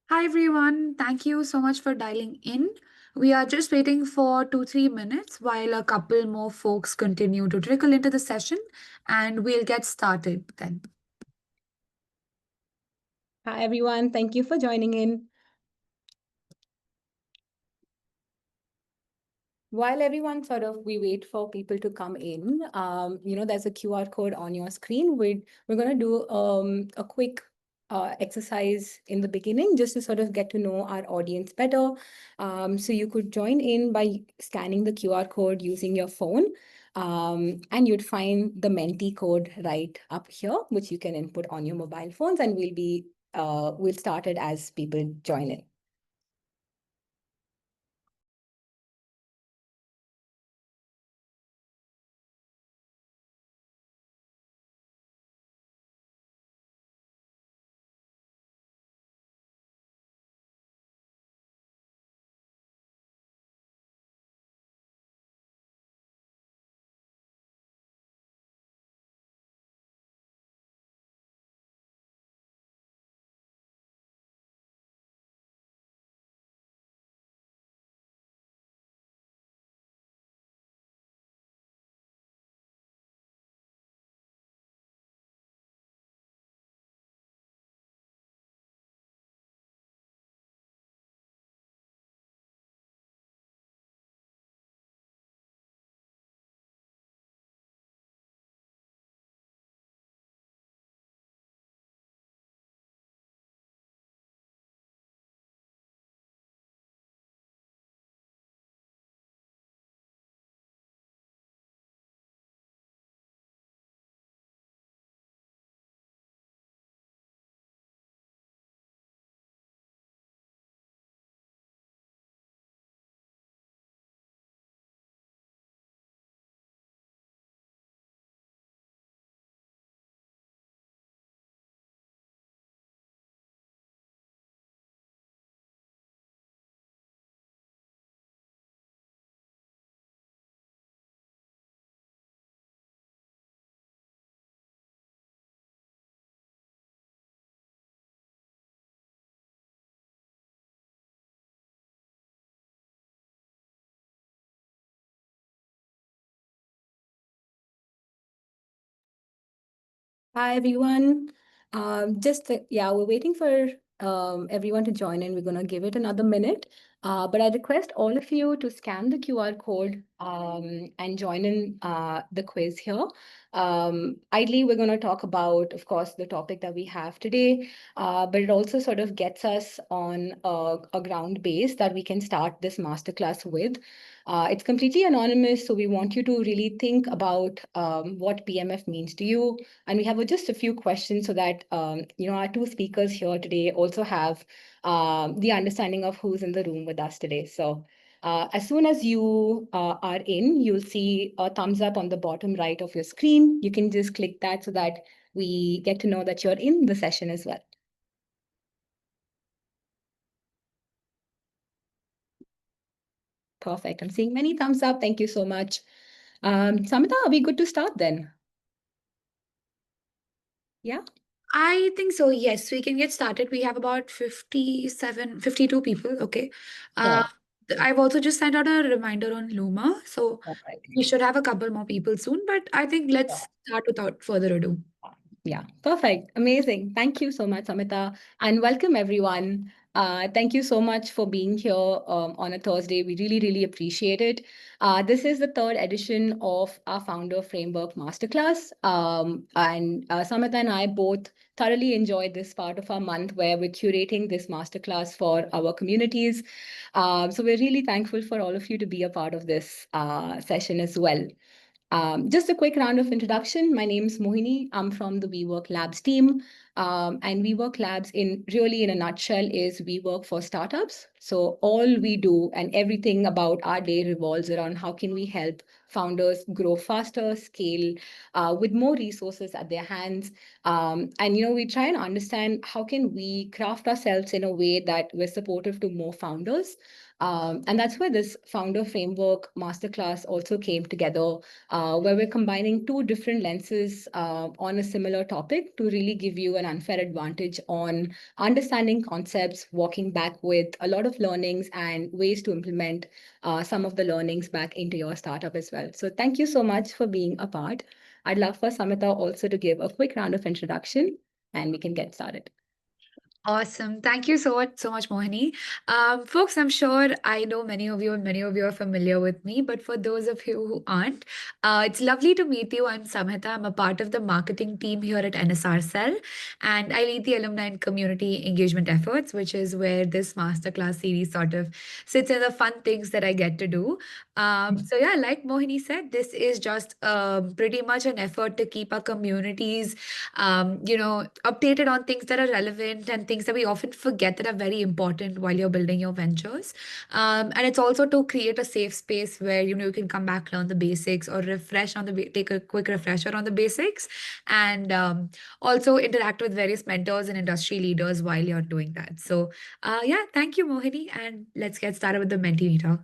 Hi everyone, thank you so much for dialing in. We are just waiting for 2-3 minutes while a couple more folks continue to trickle into the session, and we'll get started then. Hi, everyone. Thank you for joining in. While everyone we wait for people to come in, there's a QR code on your screen. We're going to do a quick exercise in the beginning just to sort of get to know our audience better. So you could join in by scanning the QR code using your phone. And you'd find the Menti code right up here, which you can input on your mobile phones, and we'll start it as people join in. Hi, everyone. We're waiting for everyone to join in. We're going to give it another minute. But I request all of you to scan the QR code and join in the quiz here. Ideally, we're going to talk about, of course, the topic that we have today, but it also sort of gets us on a ground base that we can start this masterclass with. It's completely anonymous, so we want you to really think about what PMF means to you. And we have just a few questions so that our two speakers here today also have the understanding of who's in the room with us today. So as soon as you are in, you'll see a thumbs up on the bottom right of your screen. You can just click that so that we get to know that you're in the session as well. Perfect. I'm seeing many thumbs up. Thank you so much. Samita, are we good to start then? Yeah. I think so, yes, we can get started. We have about 52 people, okay. Uh, Sure. I've also just sent out a reminder on Luma, so All right. we should have a couple more people soon, but I think let's start without further ado. Yeah, perfect. Amazing. Thank you so much, Amita, and welcome everyone. Thank you so much for being here on a Thursday. We really, really appreciate it. This is the third edition of our Founder Framework Masterclass. And Samita and I both thoroughly enjoyed this part of our month where we're curating this masterclass for our communities. So we're really thankful for all of you to be a part of this session as well. Just a quick round of introduction. My name is Mohini. I'm from the WeWork Labs team. And WeWork Labs, in a nutshell, is we work for startups. So all we do and everything about our day revolves around how can we help founders grow faster, scale with more resources at their hands. We try and understand how can we craft ourselves in a way that we're supportive to more founders And that's where this founder framework masterclass also came together, where we're combining two different lenses on a similar topic to really give you an unfair advantage on understanding concepts, walking back with a lot of learnings and ways to implement some of the learnings back into your startup as well. So thank you so much for being a part. I'd love for Samita also to give a quick round of introduction and we can get started. Awesome. Thank you so much, Mohini. Folks, I'm sure I know many of you and many of you are familiar with me, but for those of you who aren't, it's lovely to meet you. I'm Samhita. I'm a part of the marketing team here at NSRCEL, and I lead the alumni and community engagement efforts, which is where this masterclass series sort of sits in the fun things that I get to do. So yeah, like Mohini said, this is just pretty much an effort to keep our communities updated on things that are relevant and things that we often forget that are very important while you're building your ventures. And it's also to create a safe space where, you can come back, learn the basics or refresh on take a quick refresher on the basics and also interact with various mentors and industry leaders while you're doing that. So, yeah, thank you, Mohini. And let's get started with the Mentimeter.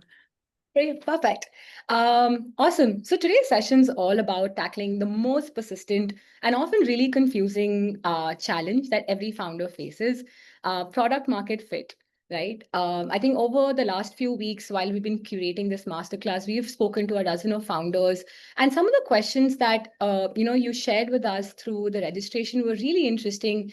Great, perfect. Awesome. So today's session is all about tackling the most persistent and often really confusing challenge that every founder faces, product market fit, right? I think over the last few weeks, while we've been curating this masterclass, we've spoken to a dozen of founders, and some of the questions that you shared with us through the registration were really interesting,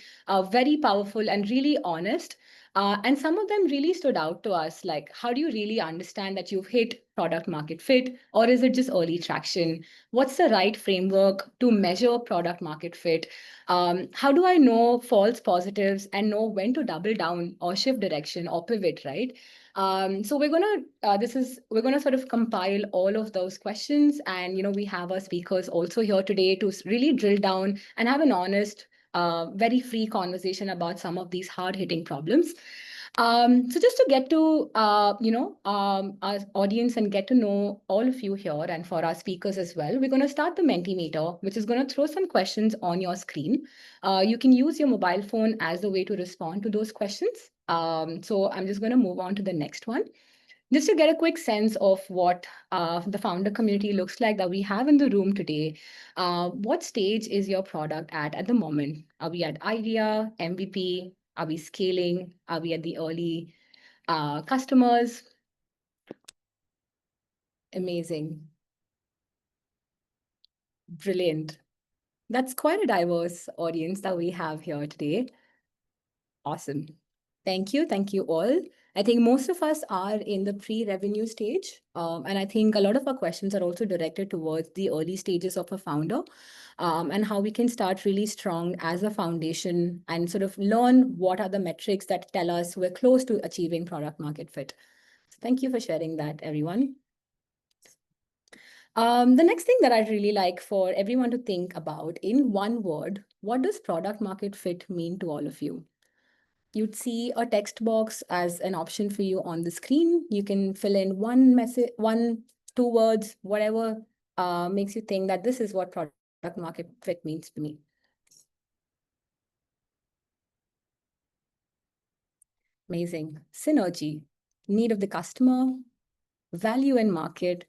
very powerful, and really honest. And some of them really stood out to us, like how do you really understand that you've hit product market fit, or is it just early traction? What's the right framework to measure product market fit? How do I know false positives and know when to double down or shift direction or pivot, right? So we're gonna sort of compile all of those questions, and we have our speakers also here today to really drill down and have an honest very free conversation about some of these hard hitting problems. So just to get to our audience and get to know all of you here, and for our speakers as well, we're going to start the Mentimeter, which is going to throw some questions on your screen. You can use your mobile phone as the way to respond to those questions. So I'm just going to move on to the next one. Just to get a quick sense of what the founder community looks like that we have in the room today, what stage is your product at the moment? Are we at idea, MVP? Are we scaling? Are we at the early customers? Amazing. Brilliant. That's quite a diverse audience that we have here today. Awesome. Thank you. Thank you all. I think most of us are in the pre-revenue stage. And I think a lot of our questions are also directed towards the early stages of a founder, and how we can start really strong as a foundation and sort of learn what are the metrics that tell us we're close to achieving product market fit. So thank you for sharing that, everyone. The next thing that I'd really like for everyone to think about in one word, what does product market fit mean to all of you? You'd see a text box as an option for you on the screen. You can fill in one message, one, two words, whatever makes you think that this is what product market fit means to me. Amazing. Synergy, need of the customer, value and market.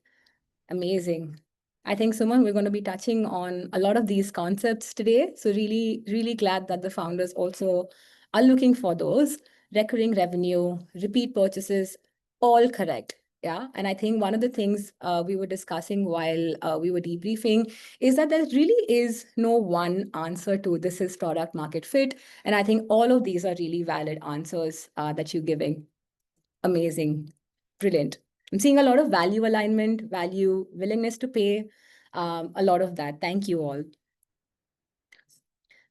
Amazing. I think, Suman, we're going to be touching on a lot of these concepts today. So really, really glad that the founders also are looking for those recurring revenue, repeat purchases, all correct. Yeah. And I think one of the things we were discussing while we were debriefing is that there really is no one answer to this is product market fit. And I think all of these are really valid answers that you're giving. Amazing. Brilliant. I'm seeing a lot of value alignment, value, willingness to pay, a lot of that. Thank you all.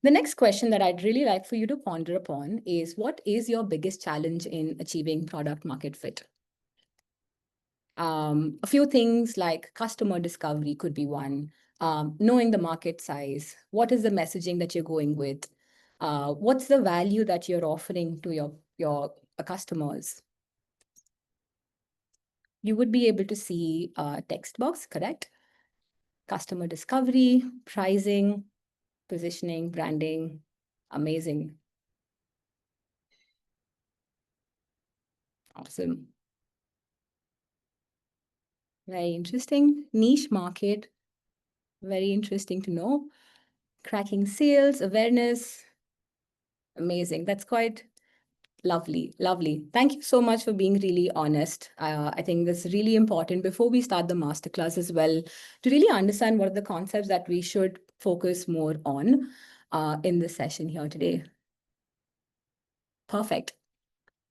The next question that I'd really like for you to ponder upon is, what is your biggest challenge in achieving product market fit? A few things like customer discovery could be one, knowing the market size, what is the messaging that you're going with, what's the value that you're offering to your customers. You would be able to see a text box, correct? Customer discovery, pricing, positioning, branding. Amazing. Awesome. Very interesting. Niche market. Very interesting to know. Cracking sales, awareness. Amazing. That's quite lovely. Lovely. Thank you so much for being really honest. I think that's really important before we start the masterclass as well, to really understand what are the concepts that we should focus more on in this session here today. Perfect.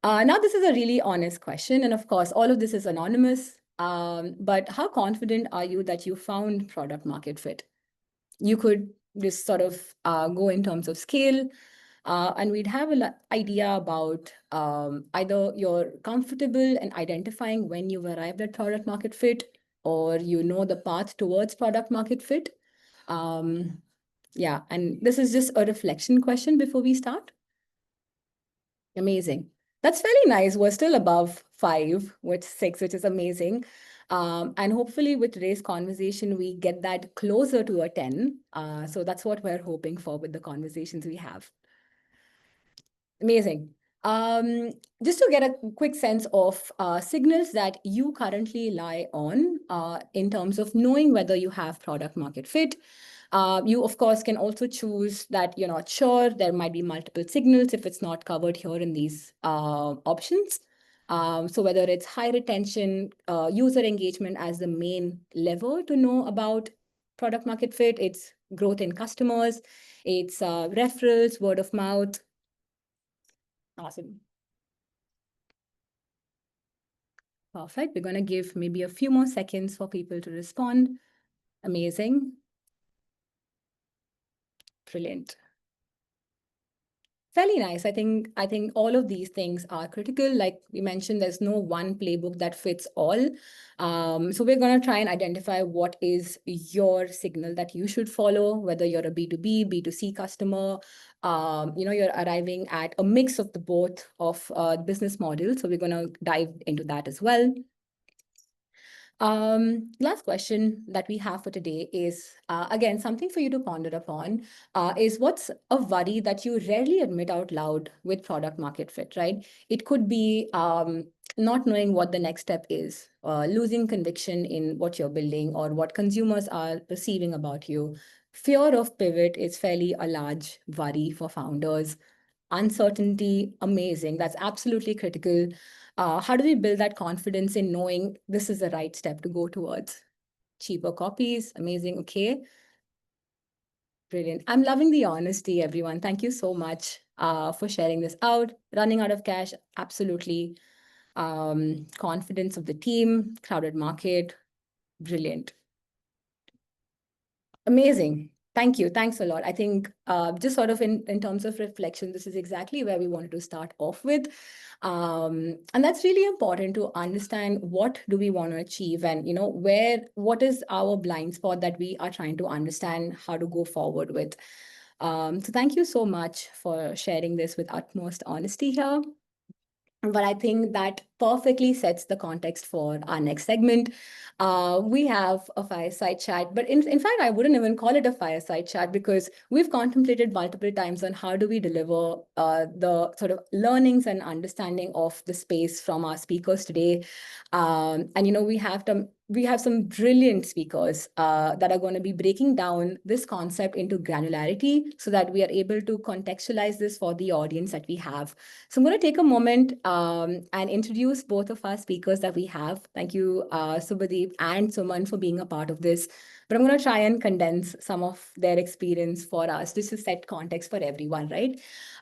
Now, this is a really honest question. And of course, all of this is anonymous. But how confident are you that you found product market fit? You could just sort of go in terms of scale, and we'd have an idea about either you're comfortable in identifying when you've arrived at product market fit, or you know the path towards product market fit. Yeah, and this is just a reflection question before we start. Amazing. That's fairly nice. We're still above 5 with 6, which is amazing. And hopefully with today's conversation, we get that closer to a 10. So that's what we're hoping for with the conversations we have. Amazing. Just to get a quick sense of signals that you currently lie on in terms of knowing whether you have product market fit. You, of course, can also choose that you're not sure. There might be multiple signals if it's not covered here in these options. So whether it's high retention, user engagement as the main lever to know about product market fit, it's growth in customers, it's referrals, word of mouth. Awesome. Perfect. We're going to give maybe a few more seconds for people to respond. Amazing. Brilliant. Fairly nice. I think all of these things are critical. Like we mentioned, there's no one playbook that fits all. So we're going to try and identify what is your signal that you should follow, whether you're a B2B, B2C customer. You're arriving at a mix of the both of business models. So we're going to dive into that as well. Last question that we have for today is, again, something for you to ponder upon, is what's a worry that you rarely admit out loud with product market fit, right? It could be not knowing what the next step is, losing conviction in what you're building or what consumers are perceiving about you. Fear of pivot is fairly a large worry for founders. Uncertainty, amazing. That's absolutely critical. How do we build that confidence in knowing this is the right step to go towards? Cheaper copies, amazing. Okay, brilliant. I'm loving the honesty, everyone. Thank you so much for sharing this out. Running out of cash, absolutely. Confidence of the team, crowded market, brilliant. Amazing. Thank you. Thanks a lot. I think just sort of in terms of reflection, this is exactly where we wanted to start off with. And that's really important to understand what do we want to achieve and, what is our blind spot that we are trying to understand how to go forward with. So thank you so much for sharing this with utmost honesty here. But I think that perfectly sets the context for our next segment. We have a fireside chat, but in fact, I wouldn't even call it a fireside chat because we've contemplated multiple times on how do we deliver the sort of learnings and understanding of the space from our speakers today. We have some brilliant speakers that are going to be breaking down this concept into granularity so that we are able to contextualize this for the audience that we have. So I'm going to take a moment and introduce both of our speakers that we have. Thank you, Subhadeep and Suman, for being a part of this. But I'm going to try and condense some of their experience for us just to set context for everyone, right?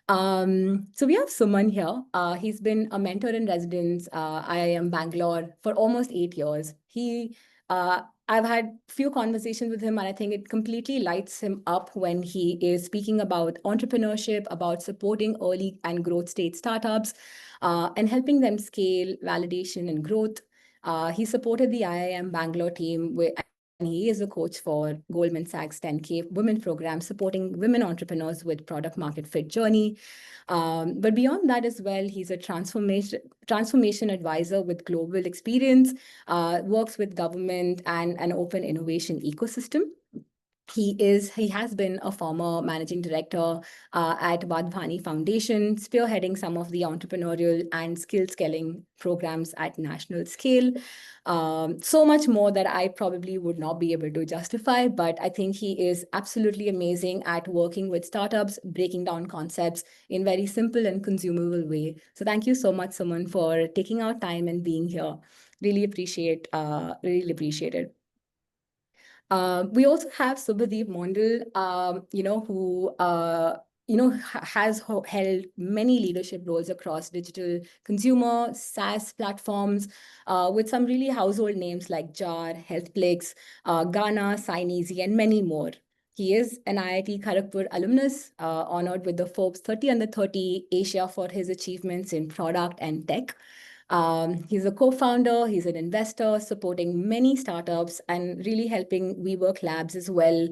So we have Suman here. He's been a mentor in residence, IIM Bangalore, for almost 8 years. I've had few conversations with him, and I think it completely lights him up when he is speaking about entrepreneurship, about supporting early and growth stage startups, and helping them scale, validation, and growth. He supported the IIM Bangalore team and he is a coach for Goldman Sachs 10K Women Program, supporting women entrepreneurs with product market fit journey. But beyond that as well, he's a transformation advisor with global experience, works with government and an open innovation ecosystem. He has been a former managing director at Vadhvani Foundation, spearheading some of the entrepreneurial and skill scaling programs at national scale. So much more that I probably would not be able to justify, but I think he is absolutely amazing at working with startups, breaking down concepts in very simple and consumable way. So thank you so much, Suman, for taking our time and being here. Really appreciate it. We also have Subhadeep Mondal, who has held many leadership roles across digital consumer SaaS platforms with some really household names like Jar, Healthplix, Ghana, Signeasy, and many more. He is an IIT Kharagpur alumnus, honored with the Forbes 30 Under 30 Asia for his achievements in product and tech. He's a co-founder, he's an investor, supporting many startups and really helping WeWork Labs as well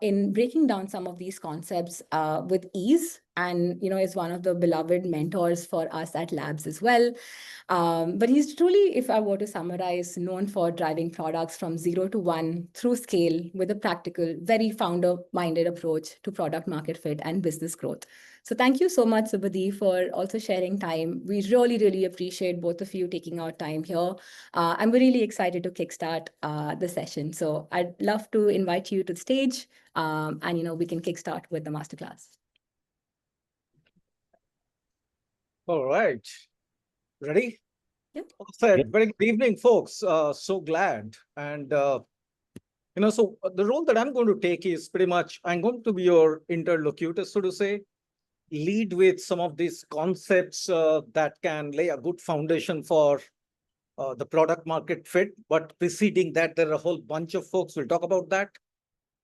in breaking down some of these concepts with ease. And is one of the beloved mentors for us at Labs as well. But he's truly, if I were to summarize, known for driving products from 0 to 1 through scale with a practical, very founder-minded approach to product market fit and business growth. So thank you so much, Subhadi, for also sharing time. We really, really appreciate both of you taking our time here. I'm really excited to kickstart the session. So I'd love to invite you to the stage, and we can kickstart with the masterclass. All right. Ready? Yep. All set. Very good evening, folks. So glad. And, so the role that I'm going to take is pretty much, I'm going to be your interlocutor, so to say, lead with some of these concepts that can lay a good foundation for the product market fit. But preceding that, there are a whole bunch of folks will talk about that.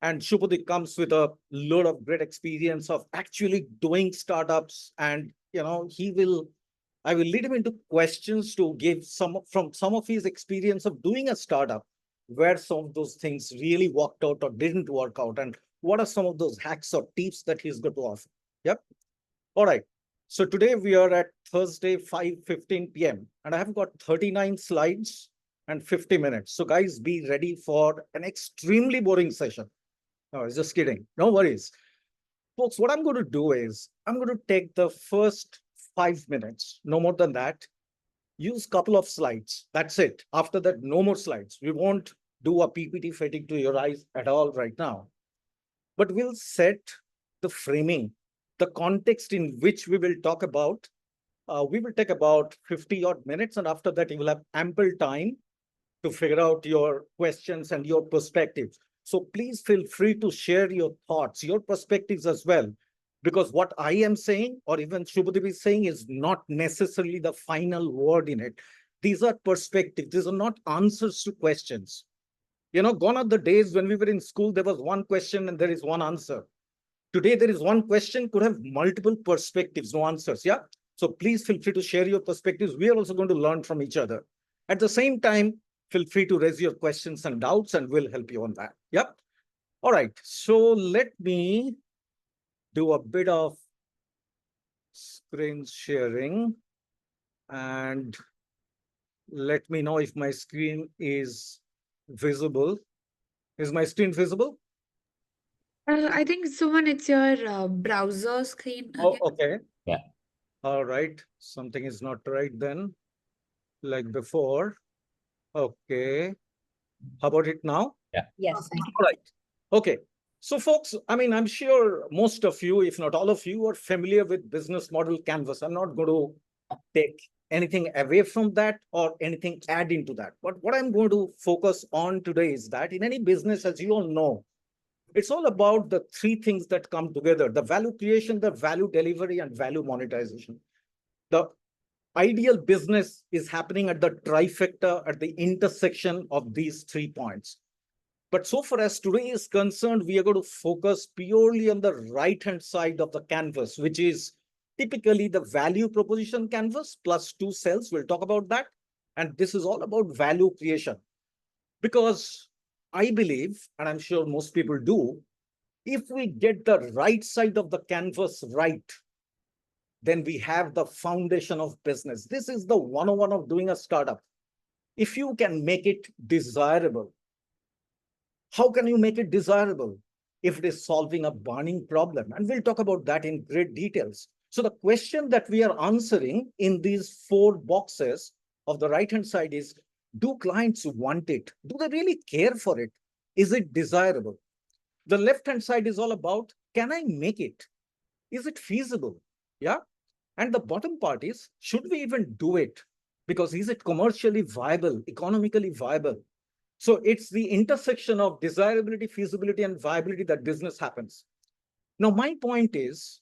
And Shubhadeep comes with a load of great experience of actually doing startups. And, I will lead him into questions to give some of his experience of doing a startup, where some of those things really worked out or didn't work out. And what are some of those hacks or tips that he's going to offer? Yep. All right. So today we are at Thursday, 5:15 p.m. and I have got 39 slides and 50 minutes. So guys, be ready for an extremely boring session. No, I was just kidding. No worries. Folks, what I'm going to do is I'm going to take the first 5 minutes, no more than that, use a couple of slides. That's it. After that, no more slides. We won't do a PPT fitting to your eyes at all right now. But we'll set the framing, the context in which we will talk about. We will take about 50 odd minutes. And after that, you will have ample time to figure out your questions and your perspectives. So please feel free to share your thoughts, your perspectives as well, because what I am saying, or even Shubhadeep is saying, is not necessarily the final word in it. These are perspectives. These are not answers to questions. Gone are the days when we were in school, there was one question and there is one answer. Today, there is one question, could have multiple perspectives, no answers. Yeah. So please feel free to share your perspectives. We are also going to learn from each other. At the same time, feel free to raise your questions and doubts and we'll help you on that. Yep. All right. So let me do a bit of screen sharing and let me know if my screen is visible. Is my screen visible? I think, Suman, it's your browser screen Oh, again. okay. Yeah. All right. Something is not right then, like before. Okay. How about it now? Yeah. Yes. All right. Okay. So folks, I'm sure most of you, if not all of you, are familiar with business model canvas. I'm not going to take anything away from that or anything add into that. But what I'm going to focus on today is that in any business, as you all know, it's all about the three things that come together: the value creation, the value delivery, and value monetization. The ideal business is happening at the trifecta, at the intersection of these 3 points. But so far as today is concerned, we are going to focus purely on the right-hand side of the canvas, which is typically the value proposition canvas plus 2 cells. We'll talk about that. And this is all about value creation. Because I believe, and I'm sure most people do, if we get the right side of the canvas right, then we have the foundation of business. This is the 101 of doing a startup. If you can make it desirable, how can you make it desirable? if it is solving a burning problem. And we'll talk about that in great details. So the question that we are answering in these 4 boxes of the right-hand side is, do clients want it? Do they really care for it? Is it desirable? The left-hand side is all about, can I make it? Is it feasible? Yeah. And the bottom part is, should we even do it? Because is it commercially viable, economically viable? So it's the intersection of desirability, feasibility, and viability that business happens. Now, my point is,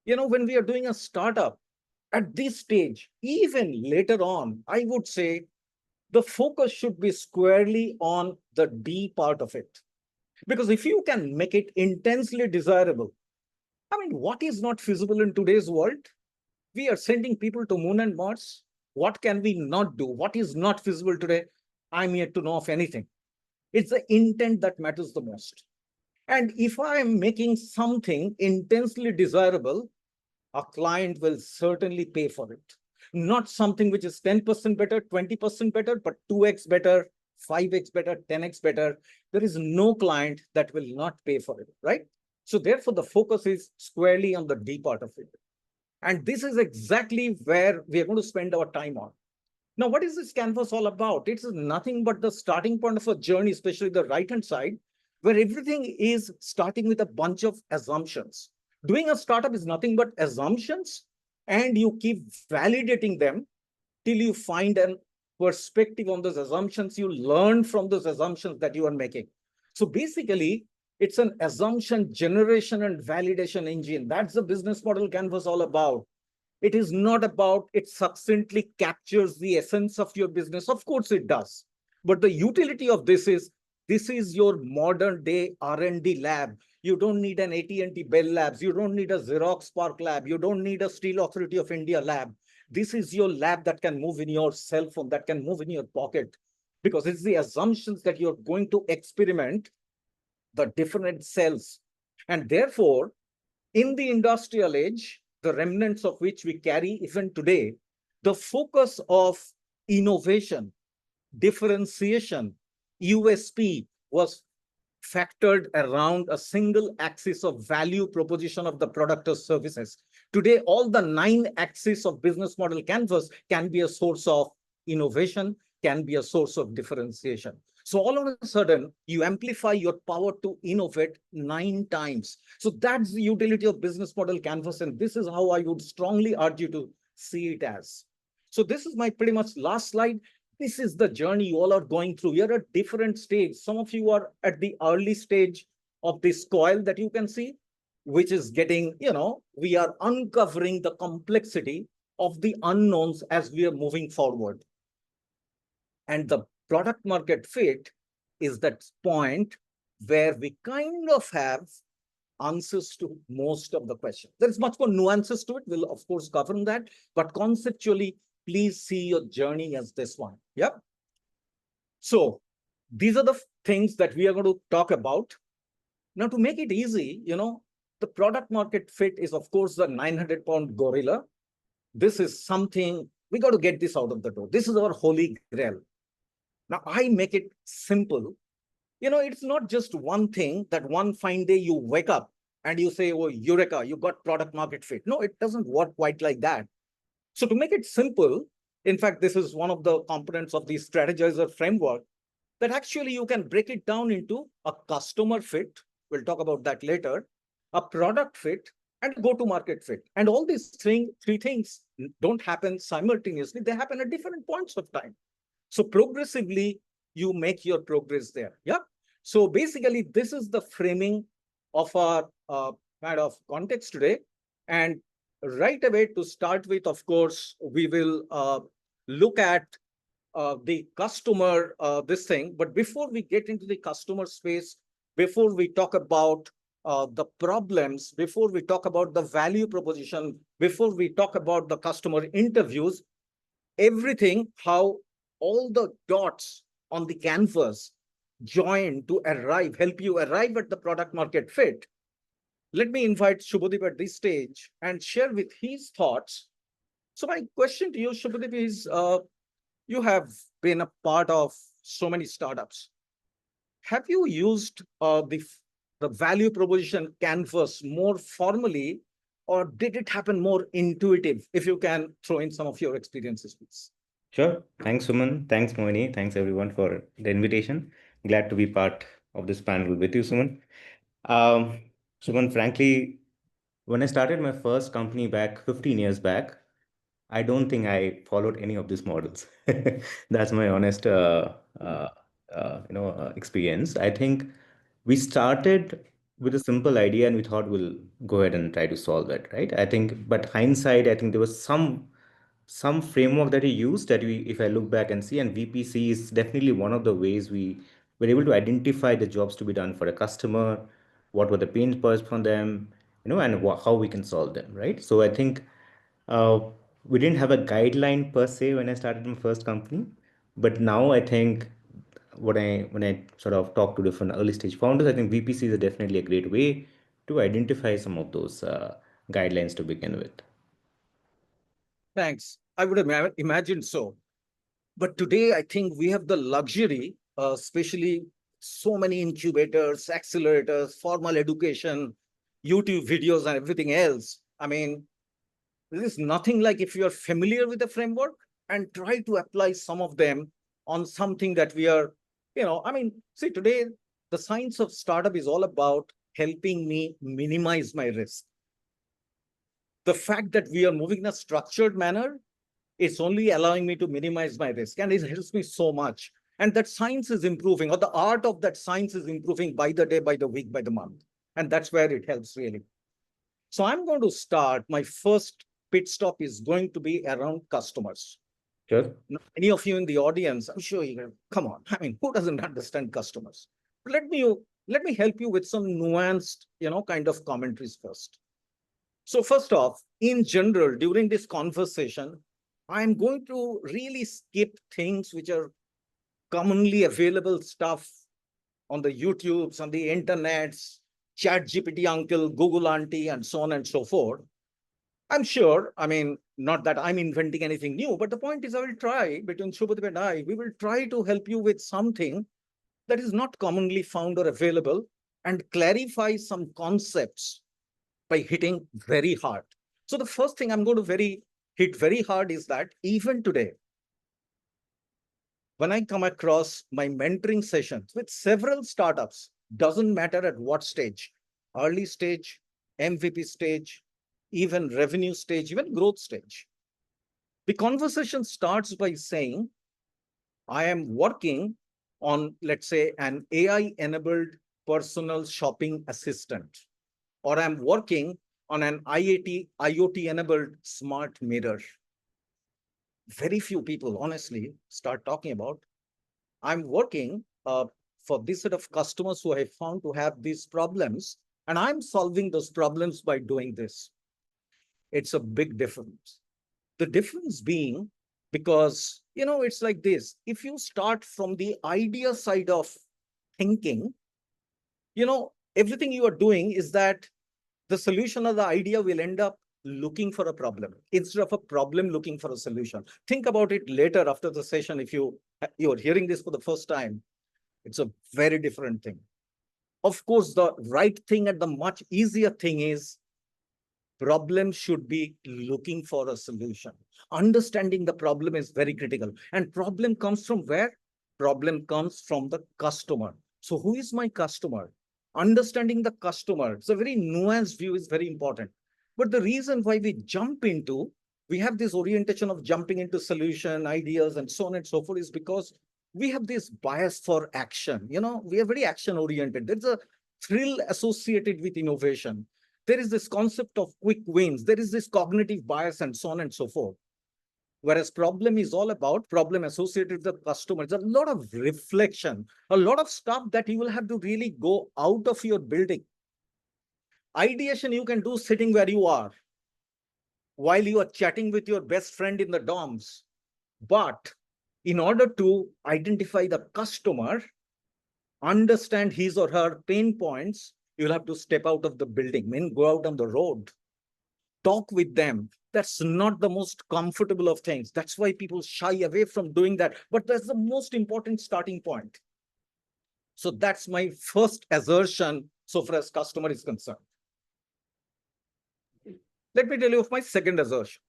when we are doing a startup at this stage, even later on, I would say the focus should be squarely on the D part of it. Because if you can make it intensely desirable, I mean, what is not feasible in today's world? We are sending people to Moon and Mars. What can we not do? What is not feasible today? I'm yet to know of anything. It's the intent that matters the most. And if I am making something intensely desirable, a client will certainly pay for it. Not something which is 10% better, 20% better, but 2x better, 5x better, 10x better. There is no client that will not pay for it, right? So therefore, the focus is squarely on the D part of it. And this is exactly where we are going to spend our time on. Now, what is this canvas all about? It's nothing but the starting point of a journey, especially the right-hand side, where everything is starting with a bunch of assumptions. Doing a startup is nothing but assumptions, and you keep validating them till you find a perspective on those assumptions. You learn from those assumptions that you are making. So basically, it's an assumption generation and validation engine. That's the business model canvas all about. It is not about it succinctly captures the essence of your business. Of course it does. But the utility of this is your modern day R&D lab. You don't need an AT&T Bell Labs. You don't need a Xerox Spark lab. You don't need a Steel Authority of India lab. This is your lab that can move in your cell phone, that can move in your pocket, because it's the assumptions that you're going to experiment the different cells. And therefore, in the industrial age, the remnants of which we carry even today, the focus of innovation, differentiation, USP was factored around a single axis of value proposition of the product or services. Today, all the 9 axes of business model canvas can be a source of innovation, can be a source of differentiation. So all of a sudden, you amplify your power to innovate 9 times. So that's the utility of business model canvas. And this is how I would strongly urge you to see it as. So this is my pretty much last slide. This is the journey you all are going through. You're at different stage. Some of you are at the early stage of this coil that you can see, which is getting, we are uncovering the complexity of the unknowns as we are moving forward. And the product market fit is that point where we kind of have answers to most of the questions. There's much more nuances to it. We'll, of course, govern that. But conceptually, please see your journey as this one. Yep. So these are the things that we are going to talk about. Now, to make it easy, the product market fit is, of course, the 900-pound gorilla. This is something, we got to get this out of the door. This is our holy grail. Now, I make it simple. It's not just one thing that one fine day you wake up and you say, oh, Eureka, you got product market fit. No, it doesn't work quite like that. So to make it simple, in fact, this is one of the components of the strategizer framework, that actually you can break it down into a customer fit. We'll talk about that later, a product fit, and go-to-market fit. And all these three things don't happen simultaneously. They happen at different points of time. So progressively, you make your progress there. Yeah. So basically, this is the framing of our kind of context today. And right away, to start with, of course, we will look at the customer, this thing. But before we get into the customer space, before we talk about the problems, before we talk about the value proposition, before we talk about the customer interviews, everything, how all the dots on the canvas join to help you arrive at the product market fit. Let me invite Shubhadeep at this stage and share with his thoughts. So my question to you, Shubhadeep, is you have been a part of so many startups. Have you used the the value proposition canvas more formally, or did it happen more intuitive? If you can throw in some of your experiences, please. Sure. Thanks, Suman. Thanks, Moini. Thanks, everyone, for the invitation. Glad to be part of this panel with you, Suman. Um, Suman, frankly, when I started my first company back 15 years back, I don't think I followed any of these models. That's my honest, experience. I think we started with a simple idea and we thought we'll go ahead and try to solve it, right? I think, but hindsight, I think there was some framework that we used that we, if I look back and see, and VPC is definitely one of the ways we were able to identify the jobs to be done for a customer, what were the pain points from them, and how we can solve them, right? So I think uh, we didn't have a guideline per se when I started my first company, but now I think when I sort of talk to different early stage founders, I think VPC is definitely a great way to identify some of those guidelines to begin with. Thanks. I would have imagined so. But today, I think we have the luxury, especially so many incubators, accelerators, formal education, YouTube videos, and everything else. I mean, there is nothing like if you are familiar with the framework and try to apply some of them on something that we are, see, today, the science of startup is all about helping me minimize my risk. The fact that we are moving in a structured manner, it's only allowing me to minimize my risk, and it helps me so much. And that science is improving, or the art of that science is improving by the day, by the week, by the month. And that's where it helps really. So I'm going to start. My first pit stop is going to be around customers. Sure. Now, many of you in the audience, I'm sure you come on. I mean, who doesn't understand customers? Let me help you with some nuanced, kind of commentaries first. So first off, in general, during this conversation, I'm going to really skip things which are commonly available stuff on the YouTubes, on the internets, ChatGPT uncle, Google auntie, and so on and so forth. I'm sure, not that I'm inventing anything new, but the point is I will try, between Shubhadeep and I, we will try to help you with something that is not commonly found or available and clarify some concepts by hitting very hard. So the first thing I'm going to hit very hard is that even today, when I come across my mentoring sessions with several startups, doesn't matter at what stage, early stage, MVP stage, even revenue stage, even growth stage, the conversation starts by saying, I am working on, let's say, an AI-enabled personal shopping assistant, or I'm working on an IoT-enabled smart mirror. Very few people, honestly, start talking about, I'm working for this set of customers who I found to have these problems, and I'm solving those problems by doing this. It's a big difference. The difference being, because, it's like this. If you start from the idea side of thinking, everything you are doing is that the solution of the idea will end up looking for a problem instead of a problem looking for a solution. Think about it later after the session. If you're hearing this for the first time, it's a very different thing. Of course, the right thing and the much easier thing is problem should be looking for a solution. Understanding the problem is very critical. And problem comes from where? Problem comes from the customer. So who is my customer? Understanding the customer. It's a very nuanced view is very important. But the reason why we have this orientation of jumping into solution, ideas, and so on and so forth is because we have this bias for action. We are very action oriented. There's a thrill associated with innovation. There is this concept of quick wins. There is this cognitive bias and so on and so forth. Whereas problem is all about problem associated with the customer. It's a lot of reflection, a lot of stuff that you will have to really go out of your building. Ideation you can do sitting where you are while you are chatting with your best friend in the dorms. But in order to identify the customer, understand his or her pain points, you'll have to step out of the building, go out on the road, talk with them. That's not the most comfortable of things. That's why people shy away from doing that. But that's the most important starting point. So that's my first assertion so far as customer is concerned. Let me tell you of my second assertion.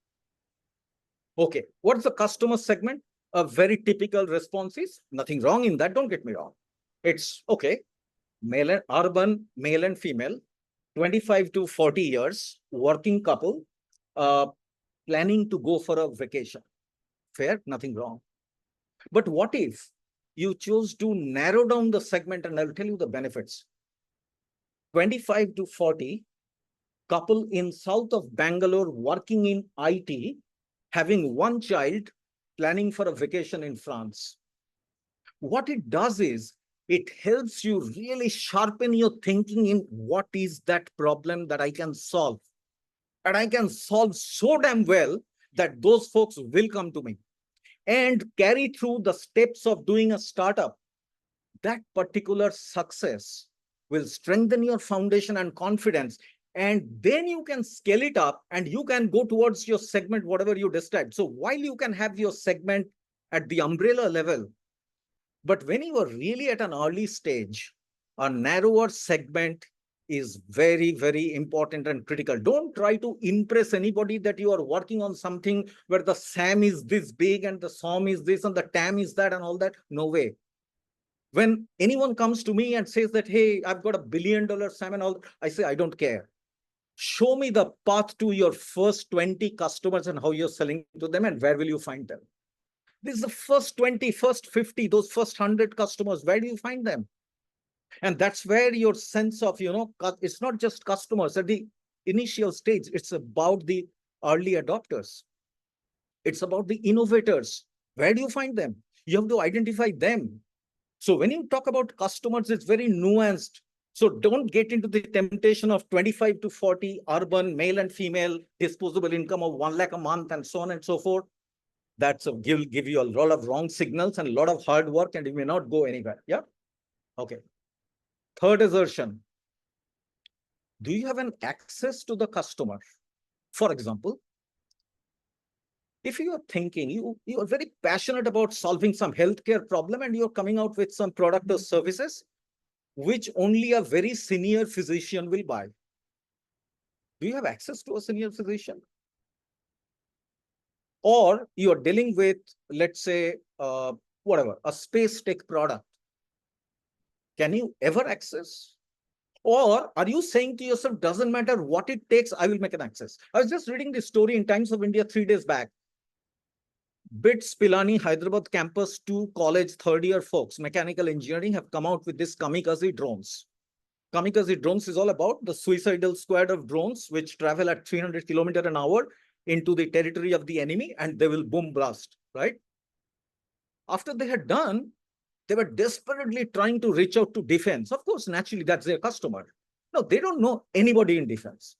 Okay, what's the customer segment? A very typical response is nothing wrong in that, don't get me wrong. It's okay, male and urban, male and female, 25 to 40 years, working couple, planning to go for a vacation. Fair, nothing wrong. But what if you choose to narrow down the segment, and I'll tell you the benefits. 25 to 40, couple in south of Bangalore working in IT, having one child, planning for a vacation in France. What it does is it helps you really sharpen your thinking in what is that problem that I can solve. And I can solve so damn well that those folks will come to me and carry through the steps of doing a startup. That particular success will strengthen your foundation and confidence. And then you can scale it up and you can go towards your segment, whatever you decide. So while you can have your segment at the umbrella level, but when you are really at an early stage, a narrower segment is very, very important and critical. Don't try to impress anybody that you are working on something where the SAM is this big and the SOM is this and the TAM is that and all that. No way. When anyone comes to me and says that, hey, I've got $1 billion SAM and all, I say, I don't care. Show me the path to your first 20 customers and how you're selling to them and where will you find them. This is the first 20, first 50, those first 100 customers. Where do you find them? And that's where your sense of, it's not just customers at the initial stage. It's about the early adopters. It's about the innovators. Where do you find them? You have to identify them. So when you talk about customers, it's very nuanced. So don't get into the temptation of 25 to 40 urban, male and female, disposable income of 1 lakh a month and so on and so forth. That's give you a lot of wrong signals and a lot of hard work and you may not go anywhere. Yeah. Okay. Third assertion. Do you have an access to the customer? For example, if you are thinking, you are very passionate about solving some healthcare problem and you're coming out with some product or services, which only a very senior physician will buy. Do you have access to a senior physician? Or you are dealing with, let's say, whatever, a space tech product. Can you ever access? Or are you saying to yourself, doesn't matter what it takes, I will make an access? I was just reading this story in Times of India 3 days back. BITS Pilani Hyderabad campus 2 college third year folks, mechanical engineering, have come out with this kamikaze drones. Kamikaze drones is all about the suicidal squad of drones which travel at 300 kilometers an hour into the territory of the enemy and they will boom blast, right? After they had done, they were desperately trying to reach out to defense. Of course, naturally, that's their customer. No, they don't know anybody in defense.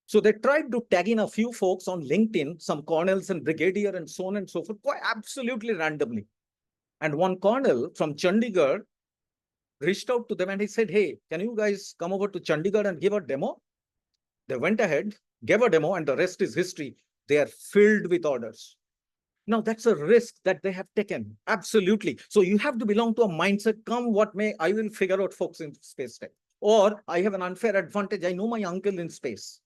So they tried to tag in a few folks on LinkedIn, some colonels and brigadier and so on and so forth, quite absolutely randomly. And one colonel from Chandigarh reached out to them and he said, hey, can you guys come over to Chandigarh and give a demo? They went ahead, gave a demo, and the rest is history. They are filled with orders. Now, that's a risk that they have taken. Absolutely. So you have to belong to a mindset, come what may, I will figure out folks in space tech. Or I have an unfair advantage. I know my uncle in space.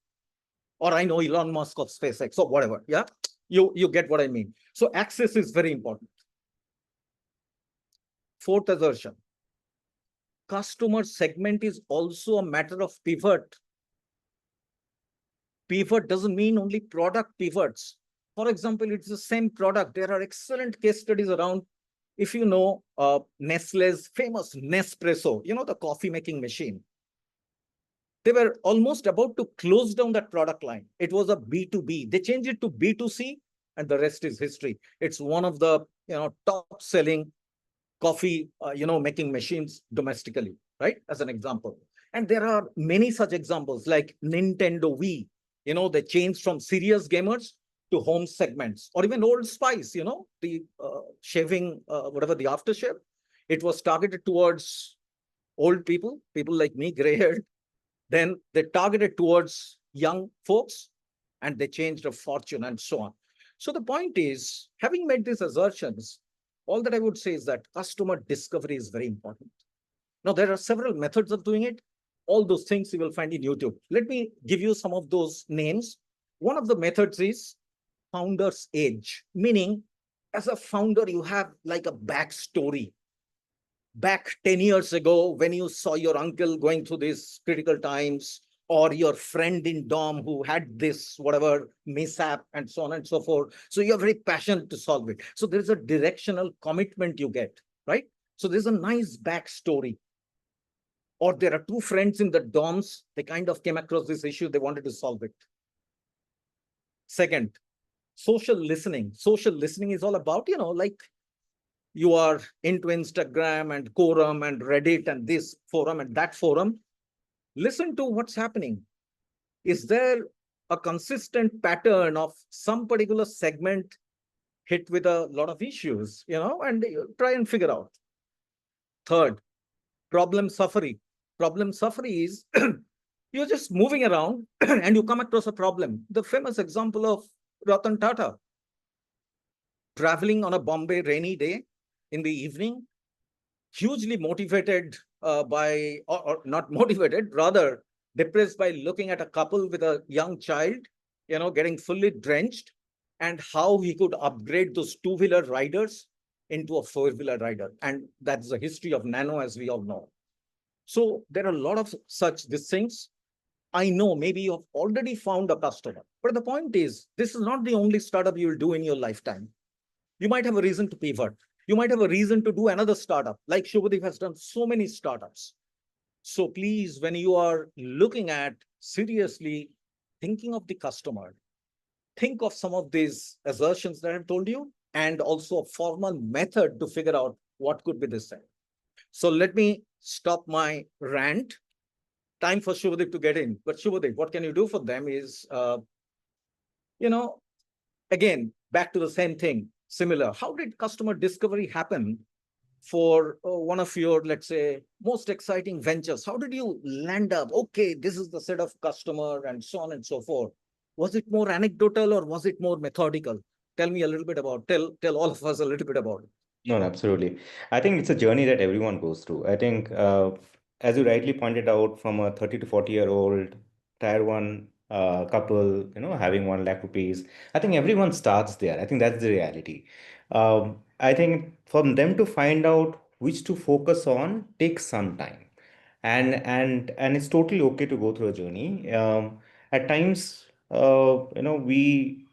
Or I know Elon Musk of SpaceX or whatever. Yeah, you get what I mean. So access is very important. Fourth assertion. Customer segment is also a matter of pivot. Pivot doesn't mean only product pivots. For example, it's the same product. There are excellent case studies around. If you know Nestle's famous Nespresso, the coffee making machine. They were almost about to close down that product line. It was a B2B. They changed it to B2C and the rest is history. It's one of the top selling coffee making machines domestically, right? As an example. And there are many such examples like Nintendo Wii. They changed from serious gamers to home segments, or even Old Spice, the shaving, whatever the aftershave. It was targeted towards old people like me, gray haired. Then they targeted towards young folks and they changed a fortune and so on. So the point is, having made these assertions, all that I would say is that customer discovery is very important. Now, there are several methods of doing it. all those things you will find in YouTube. Let me give you some of those names. One of the methods is founder's age, meaning as a founder, you have like a backstory. Back 10 years ago, when you saw your uncle going through these critical times, or your friend in dorm who had this whatever mishap and so on and so forth. So you're very passionate to solve it. So there's a directional commitment you get, right? So there's a nice backstory. Or there are two friends in the dorms, they kind of came across this issue, they wanted to solve it. Second, social listening. Social listening is all about, like you are into Instagram and Quorum and Reddit and this forum and that forum. Listen to what's happening. Is there a consistent pattern of some particular segment hit with a lot of issues, and try and figure out. Third, problem suffering. Problem suffering is you're just moving around and you come across a problem. The famous example of Ratan Tata, traveling on a Bombay rainy day in the evening, hugely motivated by, or not motivated, rather depressed by looking at a couple with a young child, getting fully drenched, and how he could upgrade those two-wheeler riders into a four-wheeler rider. And that's the history of Nano, as we all know. So there are a lot of such these things. I know maybe you've already found a customer, but the point is, this is not the only startup you will do in your lifetime. You might have a reason to pivot. You might have a reason to do another startup, like Shubhadeep has done so many startups. So please, when you are looking at seriously thinking of the customer, think of some of these assertions that I've told you, and also a formal method to figure out what could be this thing. So let me stop my rant. Time for Shubhadeep to get in. But Shubhadeep, what can you do for them is, again, back to the same thing, similar. How did customer discovery happen for one of your, let's say, most exciting ventures? How did you land up? Okay, this is the set of customer and so on and so forth. Was it more anecdotal or was it more methodical? Tell me a little bit about, tell all of us a little bit about it. No, absolutely. I think it's a journey that everyone goes through. I think, as you rightly pointed out, from a 30 to 40-year-old tier one couple, having 1 lakh rupees, I think everyone starts there. I think that's the reality. I think for them to find out which to focus on takes some time, and it's totally okay to go through a journey. At times, we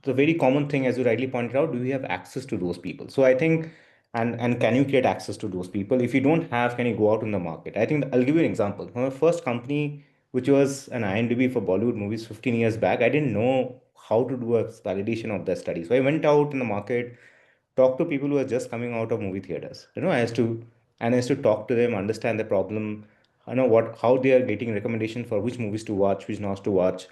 the very common thing, as you rightly pointed out, do we have access to those people? So I think, and can you create access to those people? If you don't have, can you go out in the market? I think I'll give you an example. My first company, which was an IMDb for Bollywood movies 15 years back, I didn't know how to do a validation of their study. So I went out in the market, talked to people who are just coming out of movie theaters. I used to talk to them, understand the problem, how they are getting recommendation for which movies to watch, which not to watch.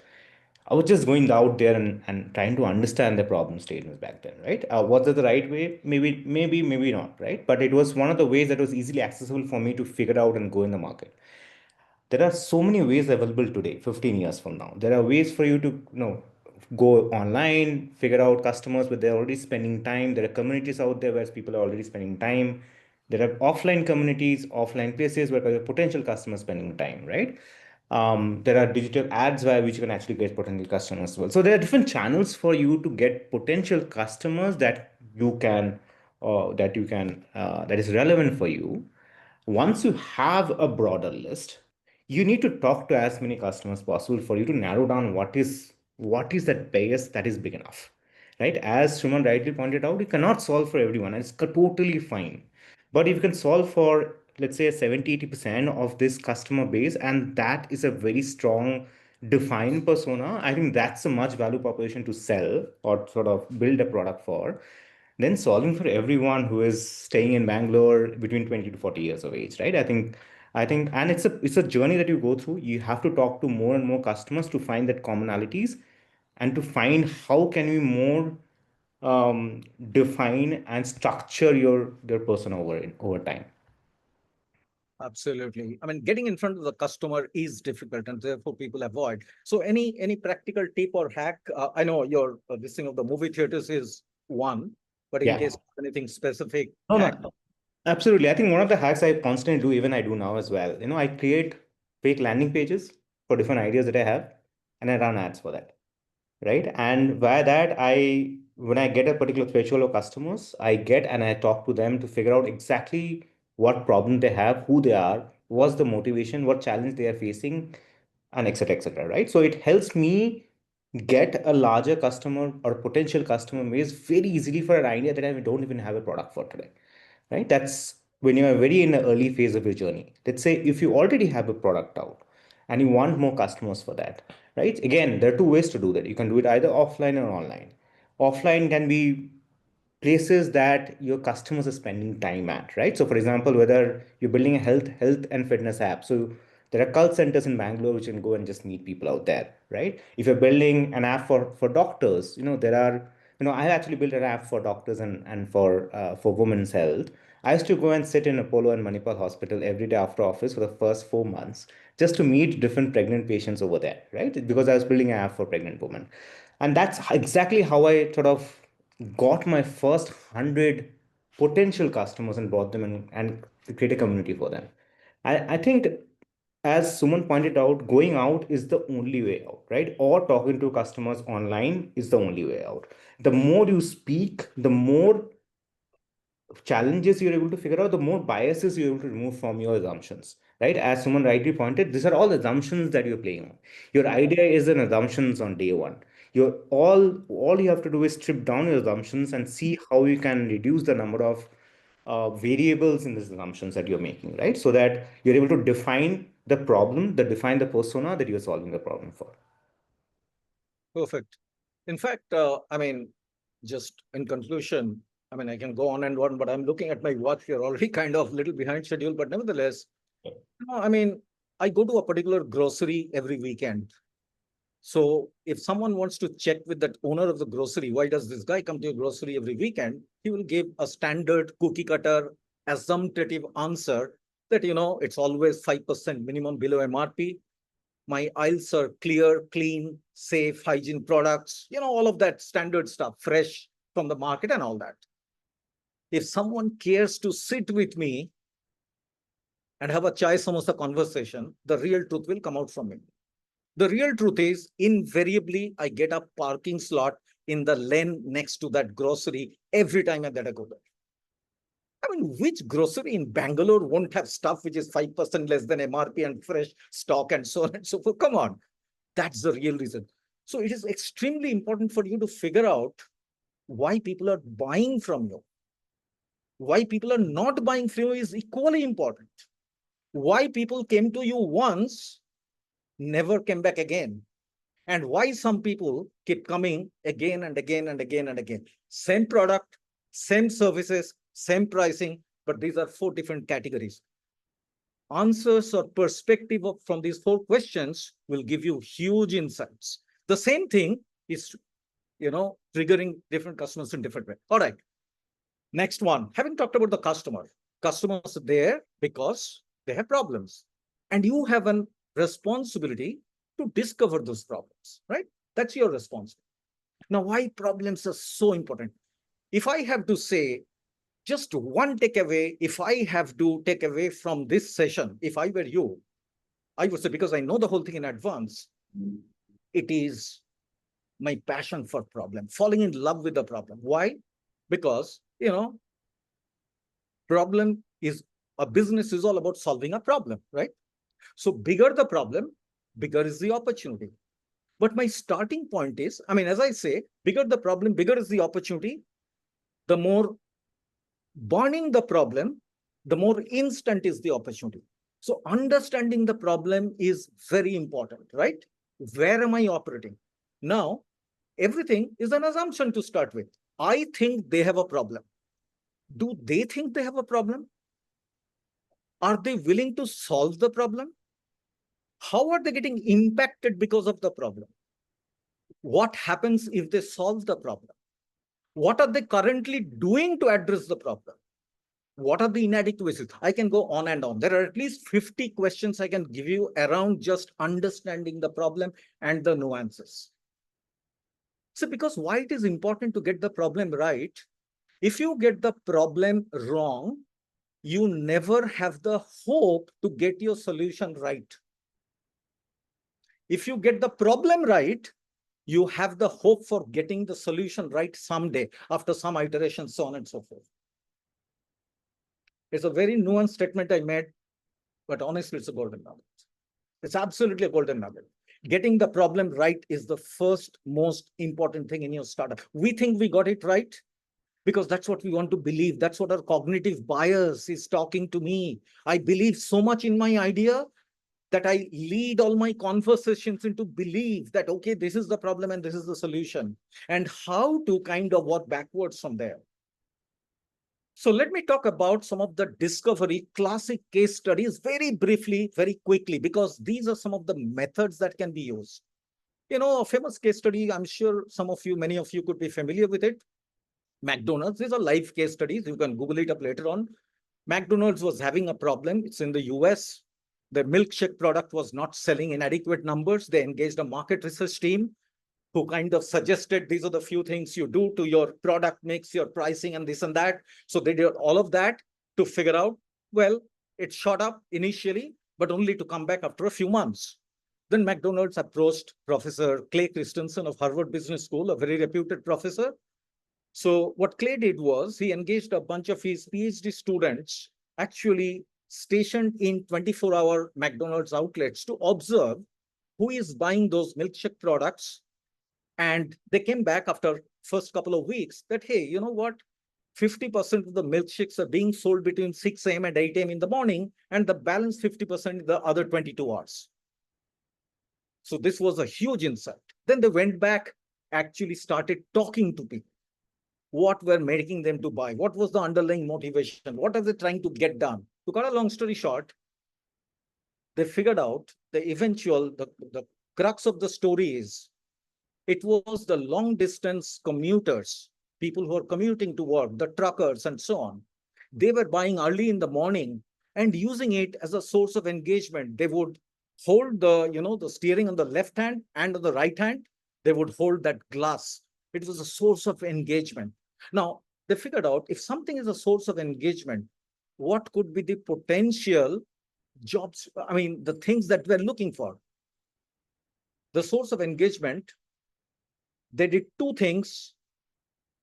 I was just going out there and trying to understand the problem statements back then, right? Was it the right way? Maybe not, right? But it was one of the ways that was easily accessible for me to figure out and go in the market. There are so many ways available today, 15 years from now. There are ways for you to, go online, figure out customers where they're already spending time. There are communities out there where people are already spending time. There are offline communities, offline places where there are potential customers spending time, right? There are digital ads via which you can actually get potential customers as well. So there are different channels for you to get potential customers that is relevant for you. Once you have a broader list, you need to talk to as many customers possible for you to narrow down what is that base that is big enough, right? As Shriman rightly pointed out, you cannot solve for everyone, and it's totally fine. But if you can solve for, let's say, 70-80% of this customer base, and that is a very strong defined persona, I think that's a much value proposition to sell or sort of build a product for. Then solving for everyone who is staying in Bangalore between 20 to 40 years of age, right? I think, and it's a journey that you go through. You have to talk to more and more customers to find that commonalities, and to find how can we more define and structure your person over time. Absolutely. I mean, getting in front of the customer is difficult, and therefore people avoid. So, any practical tip or hack? I know your this thing of the movie theaters is one, but in Yeah. case anything specific No, hack. no, absolutely. I think one of the hacks I constantly do, even I do now as well. I create fake landing pages for different ideas that I have, and I run ads for that, right? And via that, when I get a particular threshold of customers, I get and I talk to them to figure out exactly what problem they have, who they are, what's the motivation, what challenge they are facing, and etc., right? So it helps me get a larger customer or potential customer base very easily for an idea that I don't even have a product for today, right? That's when you are very in the early phase of your journey. Let's say if you already have a product out and you want more customers for that, right? Again, there are two ways to do that. You can do it either offline or online. Offline can be places that your customers are spending time at, right? So for example, whether you're building a health and fitness app, so there are cult centers in Bangalore which you can go and just meet people out there, right? If you're building an app for doctors, there are, I actually built an app for doctors and for women's health. I used to go and sit in Apollo and Manipal Hospital every day after office for the first 4 months just to meet different pregnant patients over there, right? Because I was building an app for pregnant women. And that's exactly how I sort of got my first 100 potential customers and brought them in and create a community for them. I think, as Suman pointed out, going out is the only way out, right? Or talking to customers online is the only way out. The more you speak, the more challenges you're able to figure out, the more biases you're able to remove from your assumptions, right? As someone rightly pointed, these are all assumptions that you're playing on. Your idea is an assumptions on day one. You're all you have to do is strip down your assumptions and see how you can reduce the number of variables in these assumptions that you're making, right? So that you're able to define the problem, define the persona that you're solving the problem for. Perfect. In fact, just in conclusion, I can go on and on, but I'm looking at my watch. We're already kind of little behind schedule, but nevertheless, I go to a particular grocery every weekend. So if someone wants to check with that owner of the grocery, why does this guy come to your grocery every weekend? He will give a standard cookie cutter assumptive answer that, it's always 5% minimum below MRP. My aisles are clear, clean, safe, hygiene products, all of that standard stuff, fresh from the market and all that. If someone cares to sit with me and have a chai samosa conversation, the real truth will come out from me. The real truth is, invariably, I get a parking slot in the lane next to that grocery every time that I go there. Which grocery in Bangalore won't have stuff which is 5% less than MRP and fresh stock and so on and so forth? Come on. That's the real reason. So it is extremely important for you to figure out why people are buying from you. Why people are not buying from you is equally important. Why people came to you once, never came back again. And why some people keep coming again and again and again and again. Same product, same services, same pricing, but these are 4 different categories. Answers or perspective from these 4 questions will give you huge insights. The same thing is, triggering different customers in different ways. All right. Next one, having talked about the customer, customers are there because they have problems. And you have a responsibility to discover those problems, right? That's your responsibility. Now, why problems are so important? If I have to say just one takeaway, if I have to take away from this session, if I were you, I would say, because I know the whole thing in advance, it is my passion for problem, falling in love with the problem. Why? Because, problem is, a business is all about solving a problem, right? So bigger the problem, bigger is the opportunity. But my starting point is, as I say, bigger the problem, bigger is the opportunity. The more burning the problem, the more instant is the opportunity. So understanding the problem is very important, right? Where am I operating? Now, everything is an assumption to start with. I think they have a problem. Do they think they have a problem? Are they willing to solve the problem? How are they getting impacted because of the problem? What happens if they solve the problem? What are they currently doing to address the problem? What are the inadequacies? I can go on and on. There are at least 50 questions I can give you around just understanding the problem and the nuances. So because why it is important to get the problem right, if you get the problem wrong, you never have the hope to get your solution right. If you get the problem right, you have the hope for getting the solution right someday after some iteration, so on and so forth. It's a very nuanced statement I made, but honestly, it's a golden nugget. It's absolutely a golden nugget. Getting the problem right is the first most important thing in your startup. We think we got it right because that's what we want to believe. That's what our cognitive bias is talking to me. I believe so much in my idea that I lead all my conversations into belief that, okay, this is the problem and this is the solution, and how to kind of work backwards from there. So let me talk about some of the discovery classic case studies very briefly, very quickly, because these are some of the methods that can be used. You know, a famous case study, I'm sure some of you, many of you could be familiar with it. McDonald's. These are live case studies. You can Google it up later on. McDonald's was having a problem. It's in the US. Their milkshake product was not selling in adequate numbers. They engaged a market research team who kind of suggested these are the few things you do to your product mix, your pricing, and this and that. So they did all of that to figure out, well, it shot up initially, but only to come back after a few months. Then McDonald's approached Professor Clay Christensen of Harvard Business School, a very reputed professor. So what Clay did was he engaged a bunch of his PhD students actually stationed in 24-hour McDonald's outlets to observe who is buying those milkshake products. And they came back after first couple of weeks that, hey, you know what? 50% of the milkshakes are being sold between 6 a.m. and 8 a.m. in the morning, and the balance 50% the other 22 hours. So this was a huge insight. Then they went back, actually started talking to people. What were making them to buy? What was the underlying motivation? What are they trying to get done? To cut a long story short, they figured out the crux of the story is it was the long distance commuters, people who are commuting to work, the truckers and so on. They were buying early in the morning and using it as a source of engagement. They would hold the steering on the left hand and on the right hand. They would hold that glass. It was a source of engagement. Now, they figured out if something is a source of engagement, what could be the potential jobs, the things that we're looking for. The source of engagement, they did two things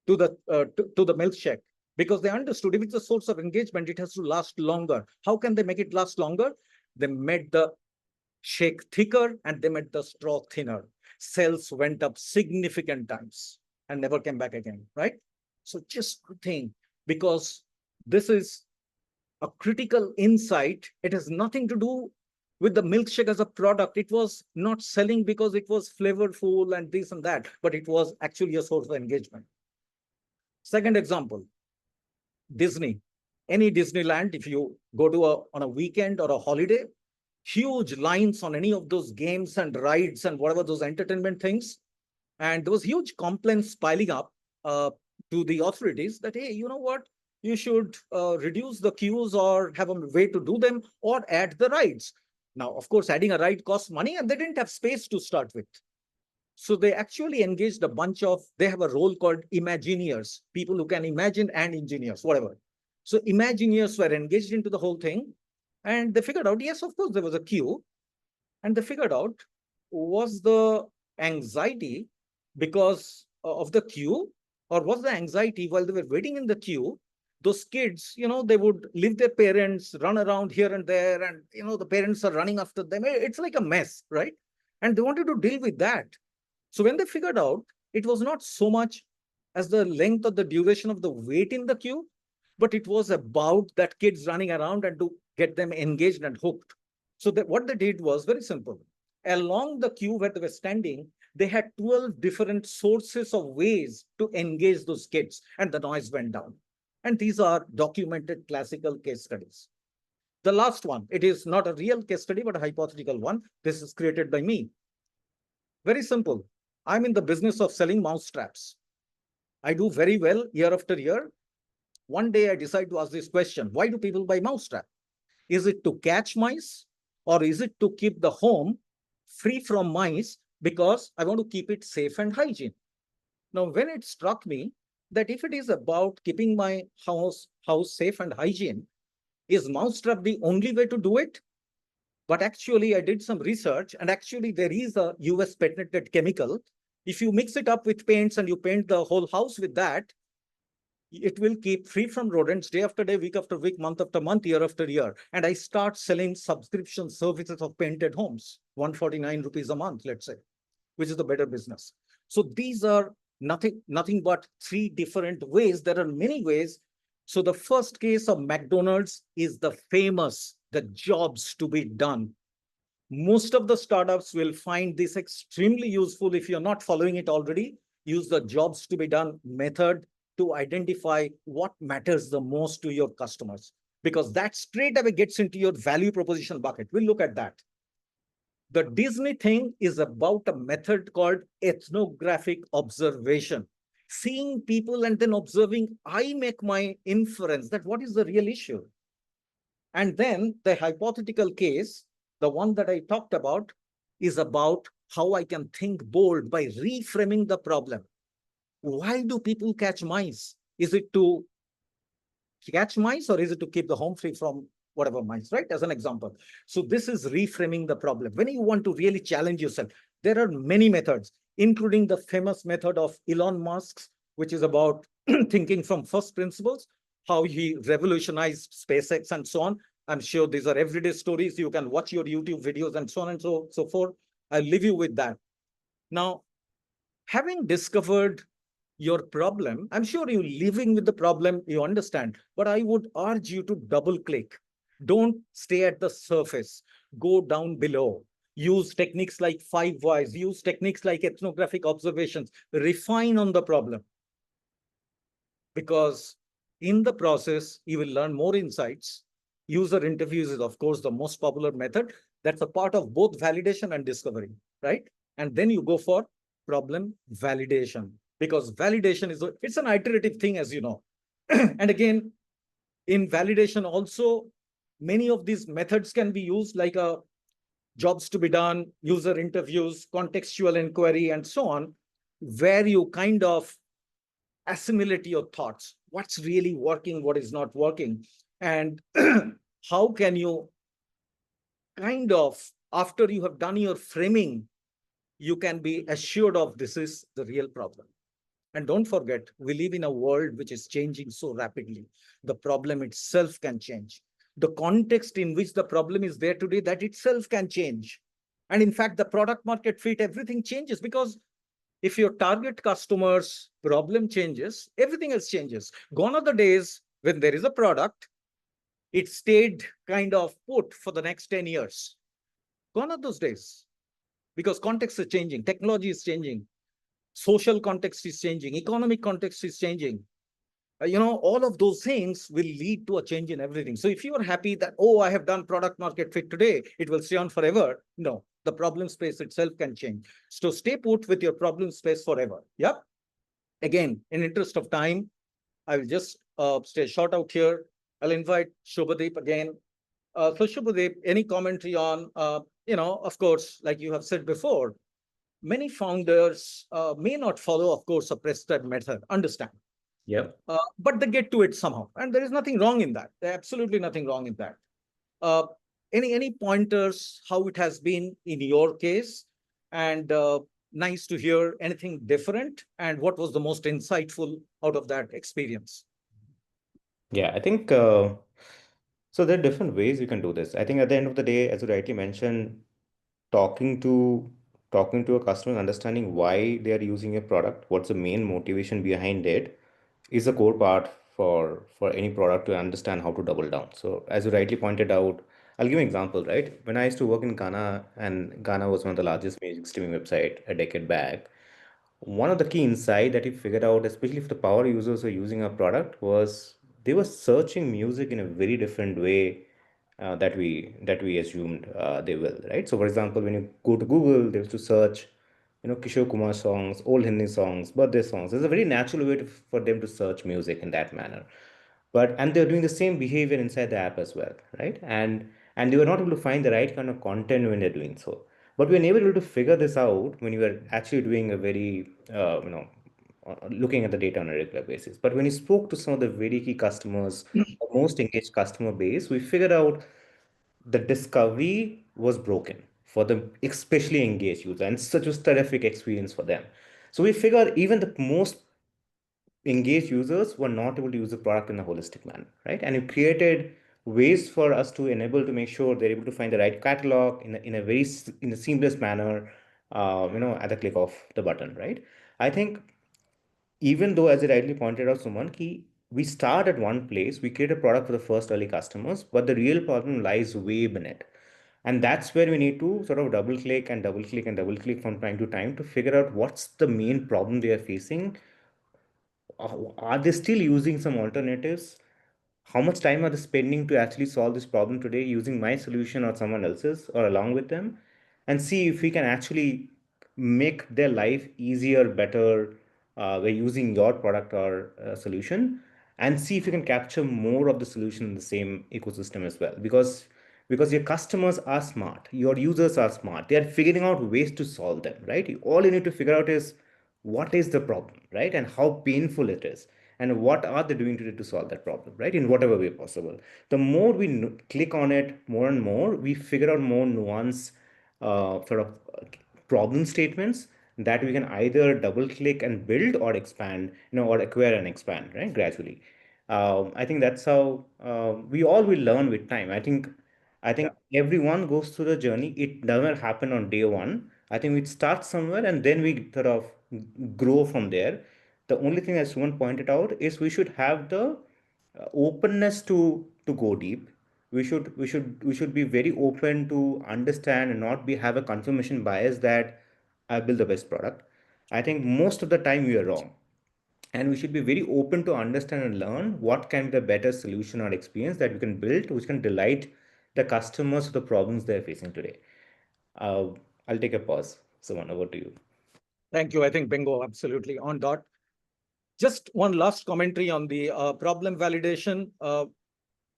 to the milkshake because they understood if it's a source of engagement, it has to last longer. How can they make it last longer? They made the shake thicker and they made the straw thinner. Sales went up significant times and never came back again, right? So just think, because this is a critical insight. It has nothing to do with the milkshake as a product. It was not selling because it was flavorful and this and that, but it was actually a source of engagement. Second example, Disney. Any Disneyland, if you go to on a weekend or a holiday, huge lines on any of those games and rides and whatever those entertainment things. And there was huge complaints piling up to the authorities that, hey, you know what? You should reduce the queues or have a way to do them or add the rides. Now, of course, adding a ride costs money and they didn't have space to start with. So they actually engaged a bunch of, they have a role called Imagineers, people who can imagine and engineers, whatever. So Imagineers were engaged into the whole thing and they figured out, yes, of course, there was a queue. And they figured out, was the anxiety because of the queue, or was the anxiety while they were waiting in the queue, those kids, they would leave their parents, run around here and there, and, the parents are running after them. It's like a mess, right? And they wanted to deal with that. So when they figured out, it was not so much as the length or the duration of the wait in the queue, but it was about that kids running around and to get them engaged and hooked. So what they did was very simple. Along the queue where they were standing, they had 12 different sources of ways to engage those kids, and the noise went down. And these are documented classical case studies. The last one, it is not a real case study, but a hypothetical one. This is created by me. Very simple. I'm in the business of selling mouse traps. I do very well year after year. One day I decide to ask this question: why do people buy mouse trap? Is it to catch mice, or is it to keep the home free from mice because I want to keep it safe and hygiene? Now, when it struck me that if it is about keeping my house safe and hygiene, is mousetrap the only way to do it? But actually, I did some research, and actually, there is a US patented chemical. If you mix it up with paints and you paint the whole house with that, it will keep free from rodents day after day, week after week, month after month, year after year. And I start selling subscription services of painted homes, 149 rupees a month, let's say, which is the better business. So these are nothing but three different ways. There are many ways. So the first case of McDonald's is the famous, the jobs to be done. Most of the startups will find this extremely useful. If you're not following it already, use the jobs to be done method to identify what matters the most to your customers, because that straight away gets into your value proposition bucket. We'll look at that. The Disney thing is about a method called ethnographic observation. Seeing people and then observing, I make my inference that what is the real issue. And then the hypothetical case, the one that I talked about, is about how I can think bold by reframing the problem. Why do people catch mice? Is it to catch mice, or is it to keep the home free from whatever mice, right? As an example. So this is reframing the problem. When you want to really challenge yourself, there are many methods, including the famous method of Elon Musk's, which is about thinking from first principles, how he revolutionized SpaceX and so on. I'm sure these are everyday stories. You can watch your YouTube videos and so on and so forth. I'll leave you with that. Now, having discovered your problem, I'm sure you're living with the problem, you understand, but I would urge you to double click. Don't stay at the surface, go down below. Use techniques like 5 whys, use techniques like ethnographic observations, refine on the problem. Because in the process, you will learn more insights. User interviews is, of course, the most popular method. That's a part of both validation and discovery, right? And then you go for problem validation, because validation is it's an iterative thing, as you know. And again, in validation also, many of these methods can be used, like a jobs to be done, user interviews, contextual inquiry, and so on, where you kind of assimilate your thoughts. What's really working, what is not working, and how can you kind of, after you have done your framing, you can be assured of this is the real problem. And don't forget, we live in a world which is changing so rapidly. The problem itself can change. The context in which the problem is there today, that itself can change. And in fact, the product market fit, everything changes, because if your target customers problem changes, everything else changes. Gone are the days when there is a product, it stayed kind of put for the next 10 years. Gone are those days, because context is changing, technology is changing, social context is changing, economic context is changing. All of those things will lead to a change in everything. So if you are happy that, oh, I have done product market fit today, it will stay on forever. No, the problem space itself can change. So stay put with your problem space forever. Yep. Again, in interest of time, I will just stay short out here. I'll invite Shubhadeep again. So Shubhadeep, any commentary on, of course, like you have said before, many founders may not follow, of course, a prescribed method, understand. Yep. But they get to it somehow. And there is nothing wrong in that. There's absolutely nothing wrong in that. Uh, any pointers how it has been in your case? And nice to hear anything different. And what was the most insightful out of that experience? Yeah, I think so. There are different ways you can do this. I think at the end of the day, as you rightly mentioned, talking to talking to a customer, understanding why they are using your product, what's the main motivation behind it, is a core part for any product to understand how to double down. So as you rightly pointed out, I'll give you an example, right? When I used to work in Ghana, and Ghana was one of the largest music streaming website a decade back, one of the key insight that we figured out, especially if the power users were using our product, was they were searching music in a very different way that we assumed they will, right? So, for example, when you go to Google, they used to search, Kishore Kumar songs, old Hindi songs, birthday songs. There's a very natural way for them to search music in that manner. And they're doing the same behavior inside the app as well, right? And they were not able to find the right kind of content when they're doing so. But we were never able to figure this out when you were actually doing a very, looking at the data on a regular basis. But when you spoke to some of the very key customers, the most engaged customer base, we figured out the discovery was broken for the especially engaged user, and such was terrific experience for them. So we figure even the most engaged users were not able to use the product in a holistic manner, right? And you created ways for us to enable to make sure they're able to find the right catalog in a very in a seamless manner, at the click of the button, right? I think even though, as I rightly pointed out, Suman, we start at one place, we create a product for the first early customers, but the real problem lies way beneath. And that's where we need to sort of double click and double click and double click from time to time to figure out what's the main problem they are facing. Are they still using some alternatives? How much time are they spending to actually solve this problem today using my solution or someone else's or along with them, and see if we can actually make their life easier, better, by using your product or solution, and see if you can capture more of the solution in the same ecosystem as well, because your customers are smart, your users are smart, they are figuring out ways to solve them, right? All you need to figure out is what is the problem, right? And how painful it is, and what are they doing to solve that problem, right? In whatever way possible. The more we click on it more and more, we figure out more nuance, sort of problem statements that we can either double click and build or expand, or acquire and expand, right? Gradually. I think that's how we all will learn with time. I Yeah. think everyone goes through the journey. It doesn't happen on day one. I think we start somewhere and then we sort of grow from there. The only thing, as someone pointed out, is we should have the openness to go deep. We should be very open to understand and not be have a confirmation bias that I build the best product. I think most of the time we are wrong, and we should be very open to understand and learn what can be the better solution or experience that we can build, which can delight the customers of the problems they're facing today. uh, I'll take a pause. Someone, over to you. Thank you. I think bingo, absolutely on dot. Just one last commentary on the problem validation.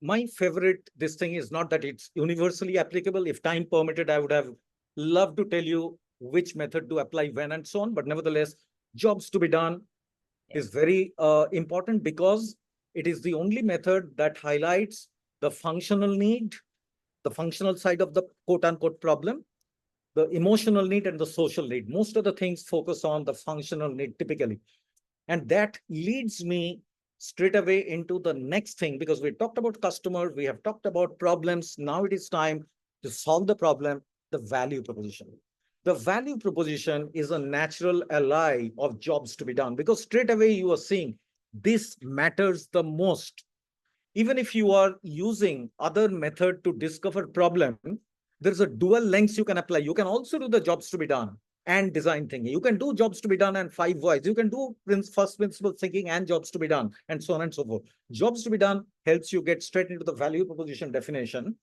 My favorite, this thing is not that it's universally applicable. If time permitted, I would have loved to tell you which method to apply when and so on. But nevertheless, jobs to be done is very important because it is the only method that highlights the functional need, the functional side of the quote unquote problem, the emotional need, and the social need. Most of the things focus on the functional need typically. And that leads me straight away into the next thing, because we talked about customer, we have talked about problems. Now it is time to solve the problem, the value proposition. The value proposition is a natural ally of jobs to be done, because straight away you are seeing this matters the most. Even if you are using other method to discover problem, there's a dual lengths you can apply. You can also do the jobs to be done and design thinking. You can do jobs to be done and 5 whys. You can do first principle thinking and jobs to be done, and so on and so forth. Jobs to be done helps you get straight into the value proposition definition.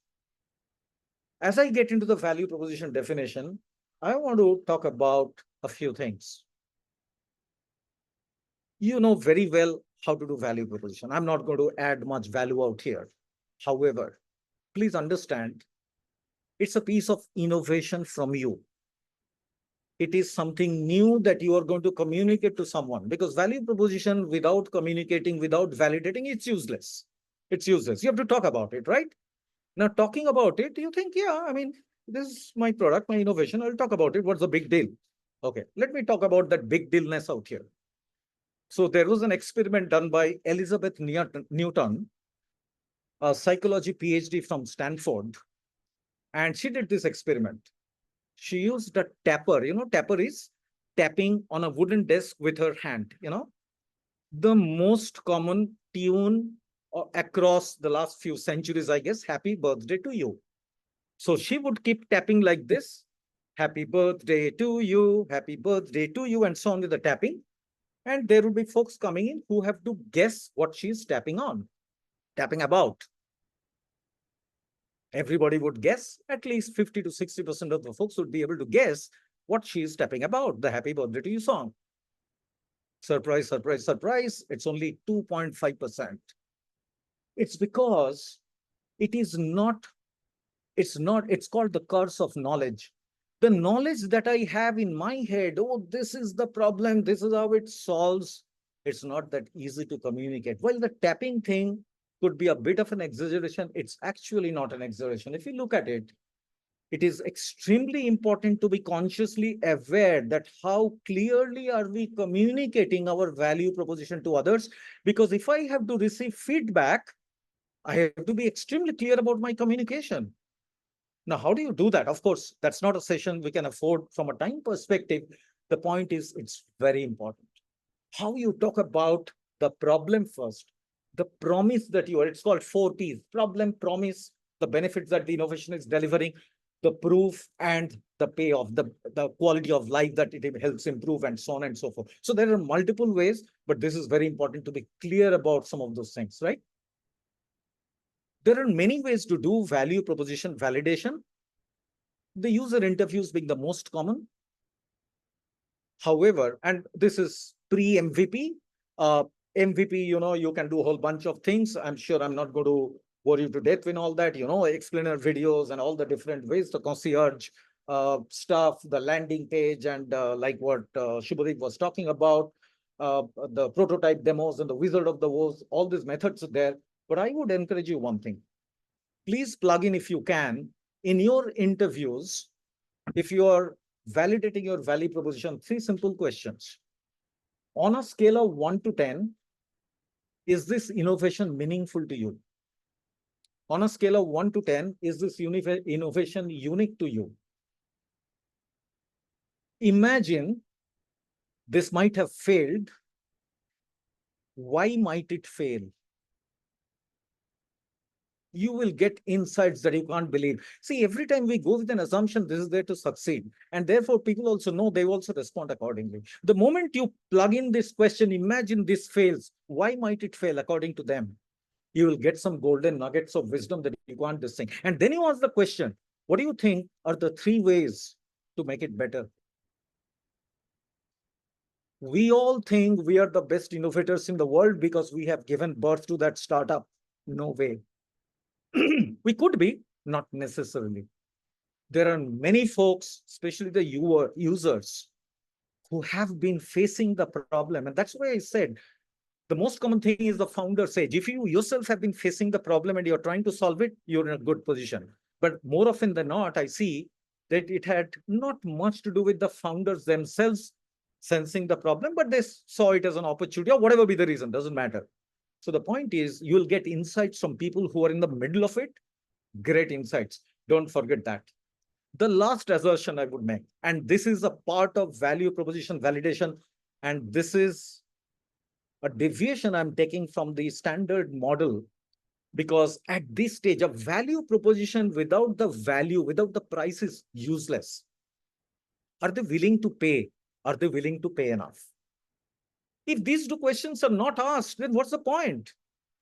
As I get into the value proposition definition, I want to talk about a few things. You know very well how to do value proposition. I'm not going to add much value out here. However, please understand, it's a piece of innovation from you. It is something new that you are going to communicate to someone, because value proposition without communicating, without validating, it's useless. It's useless. You have to talk about it, right? Now, talking about it, you think, yeah, I mean, this is my product, my innovation. I'll talk about it. What's the big deal? Okay, let me talk about that big dealness out here. So there was an experiment done by Elizabeth Newton, a psychology PhD from Stanford, and she did this experiment. She used a tapper. Tapper is tapping on a wooden desk with her hand. The most common tune across the last few centuries, I guess, happy birthday to you. So she would keep tapping like this, happy birthday to you, happy birthday to you, and so on with the tapping. And there would be folks coming in who have to guess what she's tapping on, tapping about. Everybody would guess. At least 50 to 60% of the folks would be able to guess what she's tapping about, the happy birthday to you song. Surprise, surprise, surprise. It's only 2.5%. It's because it is not, it's called the curse of knowledge. The knowledge that I have in my head, oh, this is the problem, this is how it solves. It's not that easy to communicate. Well, the tapping thing could be a bit of an exaggeration. It's actually not an exaggeration. If you look at it, it is extremely important to be consciously aware that how clearly are we communicating our value proposition to others. Because if I have to receive feedback, I have to be extremely clear about my communication. Now, how do you do that? Of course, that's not a session we can afford from a time perspective. The point is, it's very important. How you talk about the problem first, the promise that you are, it's called 4Ps: problem, promise, the benefits that the innovation is delivering, the proof, and the payoff, the quality of life that it helps improve, and so on and so forth. So there are multiple ways, but this is very important to be clear about some of those things, right? There are many ways to do value proposition validation, the user interviews being the most common. However, and this is pre-MVP, MVP, you can do a whole bunch of things. I'm sure I'm not going to bore you to death in all that, explainer videos and all the different ways, the concierge stuff, the landing page, and like what Shubhadeep was talking about, the prototype demos and the Wizard of the Oz, all these methods are there. But I would encourage you one thing. Please plug in, if you can, in your interviews, if you are validating your value proposition, 3 simple questions. On a scale of 1 to 10, is this innovation meaningful to you? On a scale of 1 to 10, is this innovation unique to you? Imagine this might have failed. Why might it fail? You will get insights that you can't believe. See, every time we go with an assumption, this is there to succeed. And therefore, people also know, they also respond accordingly. The moment you plug in this question, imagine this fails. Why might it fail according to them? You will get some golden nuggets of wisdom that you can't this thing. And then you ask the question, what do you think are the 3 ways to make it better? We all think we are the best innovators in the world because we have given birth to that startup. No way. We could be, not necessarily. There are many folks, especially the users, who have been facing the problem. And that's why I said, the most common thing is the founder sage. If you yourself have been facing the problem and you're trying to solve it, you're in a good position. But more often than not, I see that it had not much to do with the founders themselves sensing the problem, but they saw it as an opportunity, or whatever be the reason, doesn't matter. So the point is, you'll get insights from people who are in the middle of it. Great insights. Don't forget that. The last assertion I would make, and this is a part of value proposition validation, and this is a deviation I'm taking from the standard model, because at this stage, a value proposition without the value, without the price is useless. Are they willing to pay? Are they willing to pay enough? If these 2 questions are not asked, then what's the point?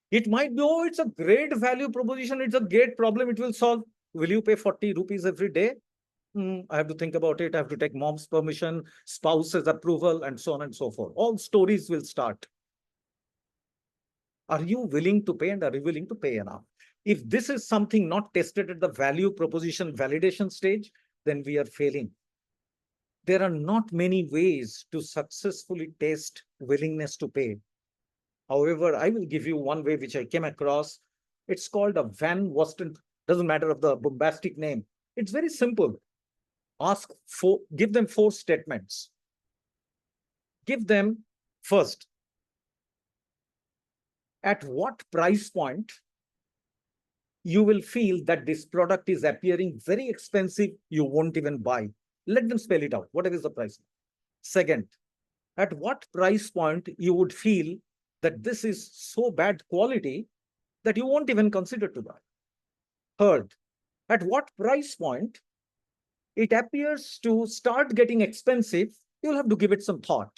It might be, oh, it's a great value proposition, it's a great problem it will solve. Will you pay 40 rupees every day? I have to think about it. I have to take mom's permission, spouse's approval, and so on and so forth. All stories will start. Are you willing to pay, and are you willing to pay enough? If this is something not tested at the value proposition validation stage, then we are failing. There are not many ways to successfully test willingness to pay. However, I will give you one way which I came across. It's called a Van Wosten, doesn't matter of the bombastic name. It's very simple. Give them 4 statements. Give them first, at what price point you will feel that this product is appearing very expensive, you won't even buy. Let them spell it out. What is the price? Second, at what price point you would feel that this is so bad quality that you won't even consider to buy. Third, at what price point it appears to start getting expensive, you'll have to give it some thought.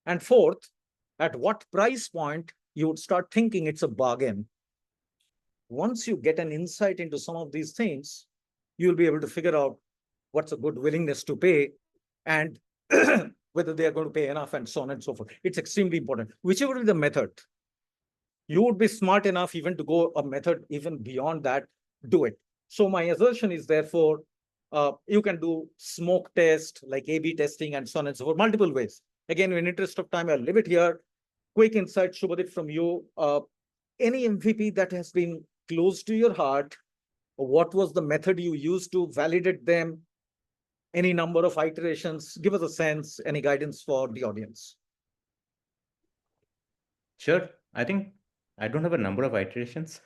And fourth, at what price point you would start thinking it's a bargain. Once you get an insight into some of these things, you'll be able to figure out what's a good willingness to pay and whether they are going to pay enough, and so on and so forth. It's extremely important. Whichever is the method, you would be smart enough even to go a method even beyond that, do it. So my assertion is, therefore, you can do smoke test, like A/B testing, and so on and so forth, multiple ways. Again, in interest of time, I'll leave it here. Quick insight, Shubhadeep, from you. Any MVP that has been close to your heart, What was the method you used to validate them? Any number of iterations? Give us a sense, any guidance for the audience. Sure. I think I don't have a number of iterations.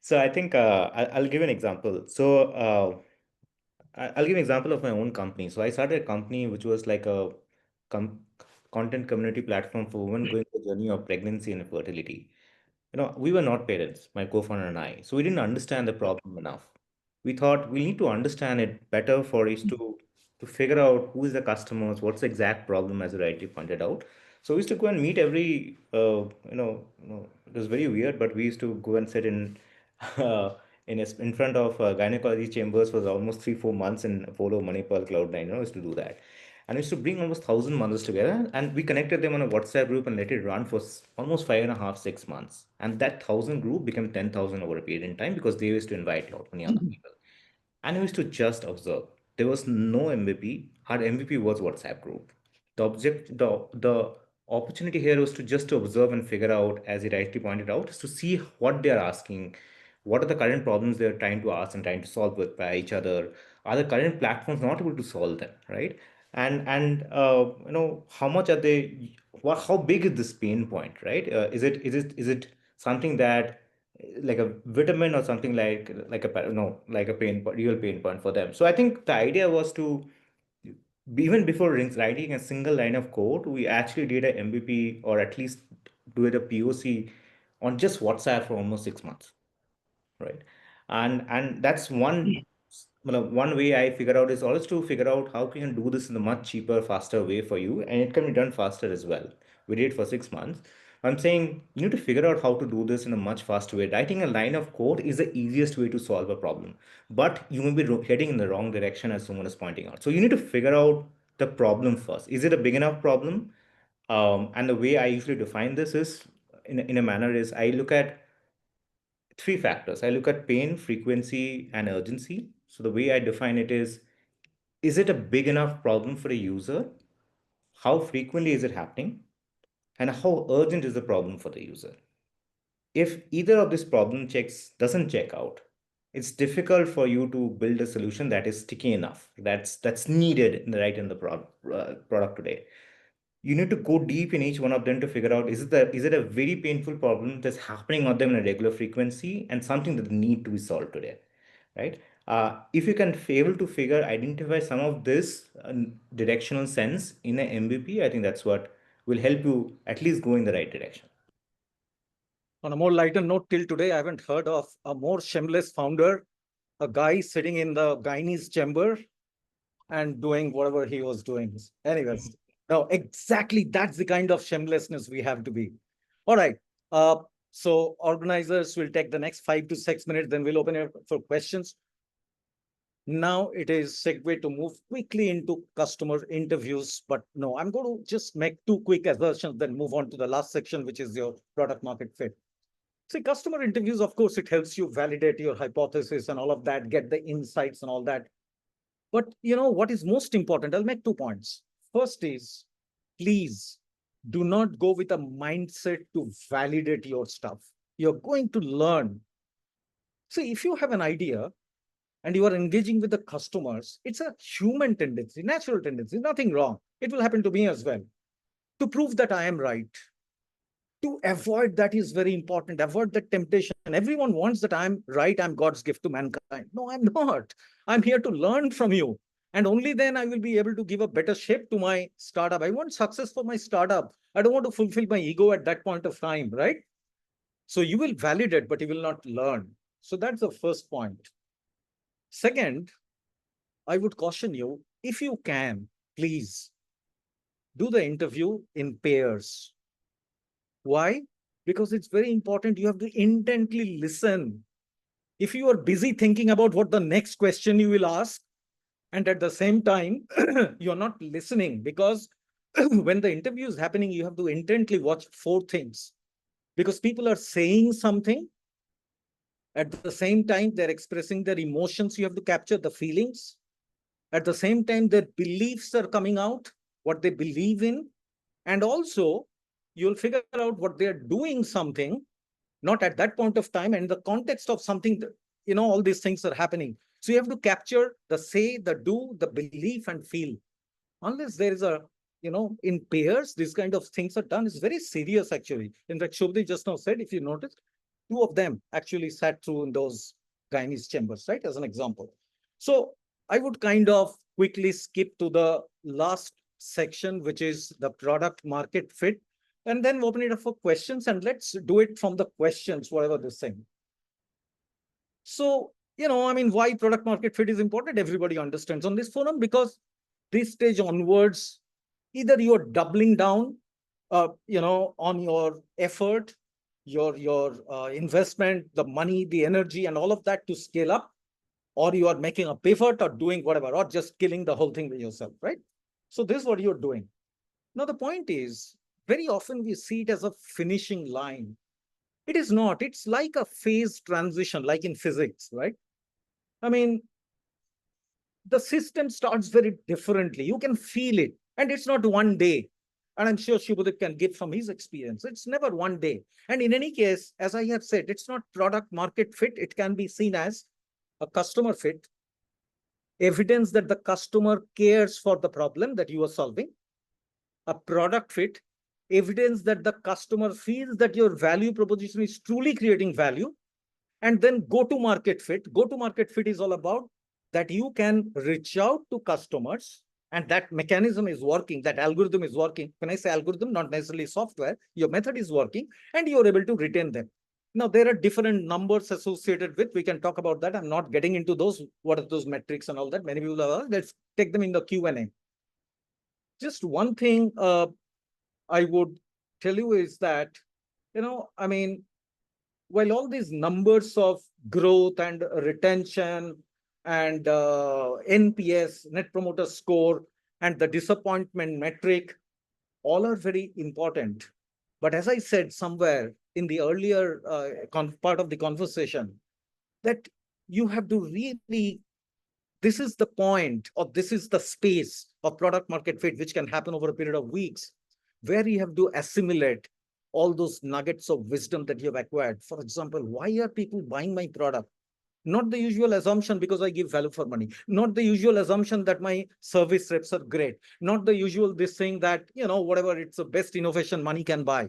So I think I'll give an example. So I'll give an example of my own company. So I started a company which was like a com content community platform for women going the journey of pregnancy and fertility. We were not parents, my co-founder and I, so we didn't understand the problem enough. We thought we need to understand it better for us to figure out who is the customers, what's the exact problem, as you rightly pointed out. So we used to go and meet every, it was very weird, but we used to go and sit in, in front of gynecology chambers for almost 3 4 months in Apollo, Manipal, Cloud9. Used to do that. And we used to bring almost 1,000 mothers together, and we connected them on a WhatsApp group and let it run for almost 5.5 6 months. And that 1,000 group became 10,000 over a period in time because they used to invite a lot many other people. And we used to just observe. There was no MVP. Our MVP was WhatsApp group. The opportunity here was to just to observe and figure out, as he rightly pointed out, is to see what they are asking, what are the current problems they're trying to ask and trying to solve with by each other. Are the current platforms not able to solve them, right? And how much are they? How big is this pain point, right? Is it something that like a vitamin or something like a no like a real pain point for them. So I think the idea was to, even before writing a single line of code, we actually did a MVP, or at least do it a POC on just WhatsApp for almost 6 months, right? And that's one way I figure out is always to figure out how can you do this in a much cheaper, faster way for you, and it can be done faster as well. We did it for 6 months. I'm saying you need to figure out how to do this in a much faster way. Writing a line of code is the easiest way to solve a problem, but you may be heading in the wrong direction, as someone is pointing out. So you need to figure out the problem first. Is it a big enough problem? And the way I usually define this is in a manner is I look at three factors. I look at pain, frequency, and urgency. So the way I define it is it a big enough problem for a user? How frequently is it happening? And how urgent is the problem for the user? If either of these problem checks doesn't check out, it's difficult for you to build a solution that is sticky enough, that's needed in the product today. You need to go deep in each one of them to figure out, is it a very painful problem that's happening on them in a regular frequency and something that need to be solved today, right? If you can able to identify some of this directional sense in a MVP, I think that's what will help you at least go in the right direction. On a more lighter note, till today, I haven't heard of a more shameless founder, a guy sitting in the gynae's chamber and doing whatever he was doing. Anyways, now exactly that's the kind of shamelessness we have to be. All right. So organizers will take the next 5 to 6 minutes, then we'll open it for questions. Now it is segue to move quickly into customer interviews, but no, I'm going to just make 2 quick assertions, then move on to the last section, which is your product market fit. See, customer interviews, of course, it helps you validate your hypothesis and all of that, get the insights and all that. But what is most important? I'll make 2 points. First is, please do not go with a mindset to validate your stuff. You're going to learn. See, if you have an idea and you are engaging with the customers, it's a human tendency, natural tendency, nothing wrong. It will happen to me as well. To prove that I am right. To avoid that is very important. Avoid the temptation. Everyone wants that I'm right, I'm God's gift to mankind. No, I'm not. I'm here to learn from you. And only then I will be able to give a better shape to my startup. I want success for my startup. I don't want to fulfill my ego at that point of time, right? So you will validate, but you will not learn. So that's the first point. Second, I would caution you, if you can, please do the interview in pairs. Why? Because it's very important. You have to intently listen. If you are busy thinking about what the next question you will ask, and at the same time, you're not listening, because when the interview is happening, you have to intently watch 4 things. Because people are saying something. At the same time, they're expressing their emotions. You have to capture the feelings. At the same time, their beliefs are coming out, what they believe in. And also, you'll figure out what they're doing something not at that point of time, and the context of something that, all these things are happening. So you have to capture the say, the do, the belief, and feel. Unless there is a, in pairs, these kind of things are done. It's very serious, actually. In fact, Shobhdi just now said, if you noticed, two of them actually sat through in those Chinese chambers, right? As an example. So I would kind of quickly skip to the last section, which is the product market fit, and then open it up for questions. And let's do it from the questions, whatever this thing. So, why product market fit is important, everybody understands on this forum, because this stage onwards, either you're doubling down, on your effort, your investment, the money, the energy, and all of that to scale up, or you are making a pivot or doing whatever, or just killing the whole thing with yourself, right? So this is what you're doing. Now, the point is, very often we see it as a finishing line. It is not. It's like a phase transition, like in physics, right? I mean, the system starts very differently. You can feel it. And it's not one day. And I'm sure Shubhadeep can give from his experience. It's never one day. And in any case, as I have said, it's not product market fit. It can be seen as a customer fit, evidence that the customer cares for the problem that you are solving, a product fit, evidence that the customer feels that your value proposition is truly creating value, and then go to market fit. Go to market fit is all about that you can reach out to customers, and that mechanism is working, that algorithm is working. When I say algorithm, not necessarily software, your method is working, and you're able to retain them. Now, there are different numbers associated with, we can talk about that. I'm not getting into those, what are those metrics and all that. Many people are, let's take them in the Q&A. Just one thing I would tell you is that, while all these numbers of growth and retention and NPS, Net Promoter Score, and the disappointment metric, all are very important. But as I said somewhere in the earlier part of the conversation, that you have to really, this is the point, or this is the space of product market fit, which can happen over a period of weeks, where you have to assimilate all those nuggets of wisdom that you have acquired. For example, why are people buying my product? Not the usual assumption because I give value for money. Not the usual assumption that my service reps are great. Not the usual this thing that, whatever, it's the best innovation money can buy.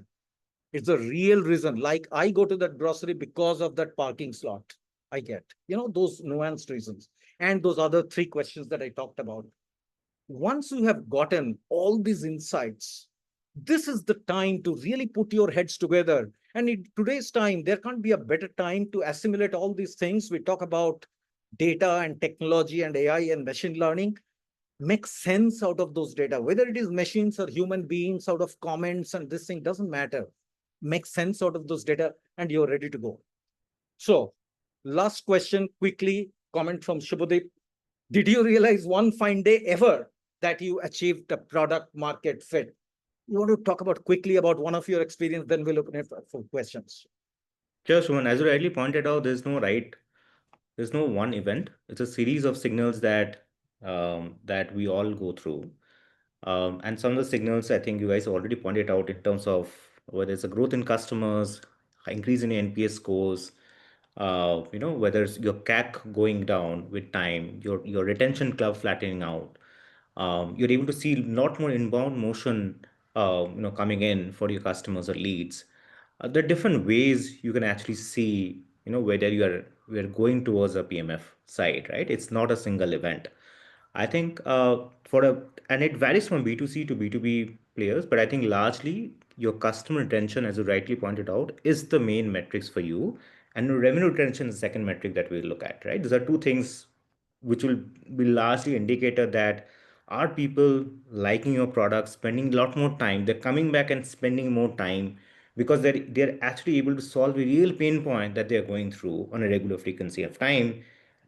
It's a real reason. Like I go to that grocery because of that parking slot I get, those nuanced reasons. And those other three questions that I talked about. Once you have gotten all these insights, this is the time to really put your heads together. And in today's time, there can't be a better time to assimilate all these things. We talk about data and technology and AI and machine learning. Make sense out of those data, whether it is machines or human beings, out of comments and this thing doesn't matter. Make sense out of those data and you're ready to go. So last question, quickly, comment from Shubhadeep. Did you realize one fine day ever that you achieved a product market fit? You want to talk about quickly about one of your experience, then we'll open it for questions. Sure, Suman. As you rightly pointed out, there's no one event. It's a series of signals that we all go through. And some of the signals I think you guys already pointed out in terms of whether it's a growth in customers, increase in NPS scores, whether it's your CAC going down with time, your retention curve flattening out. You're able to see a lot more inbound motion, coming in for your customers or leads. There are different ways you can actually see, whether we are going towards a PMF side, right? It's not a single event. I think and it varies from B2C to B2B players, but I think largely your customer retention, as you rightly pointed out, is the main metrics for you. And revenue retention is the second metric that we look at, right? These are two things which will be largely indicator that are people liking your product, spending a lot more time, they're coming back and spending more time because they're actually able to solve a real pain point that they're going through on a regular frequency of time,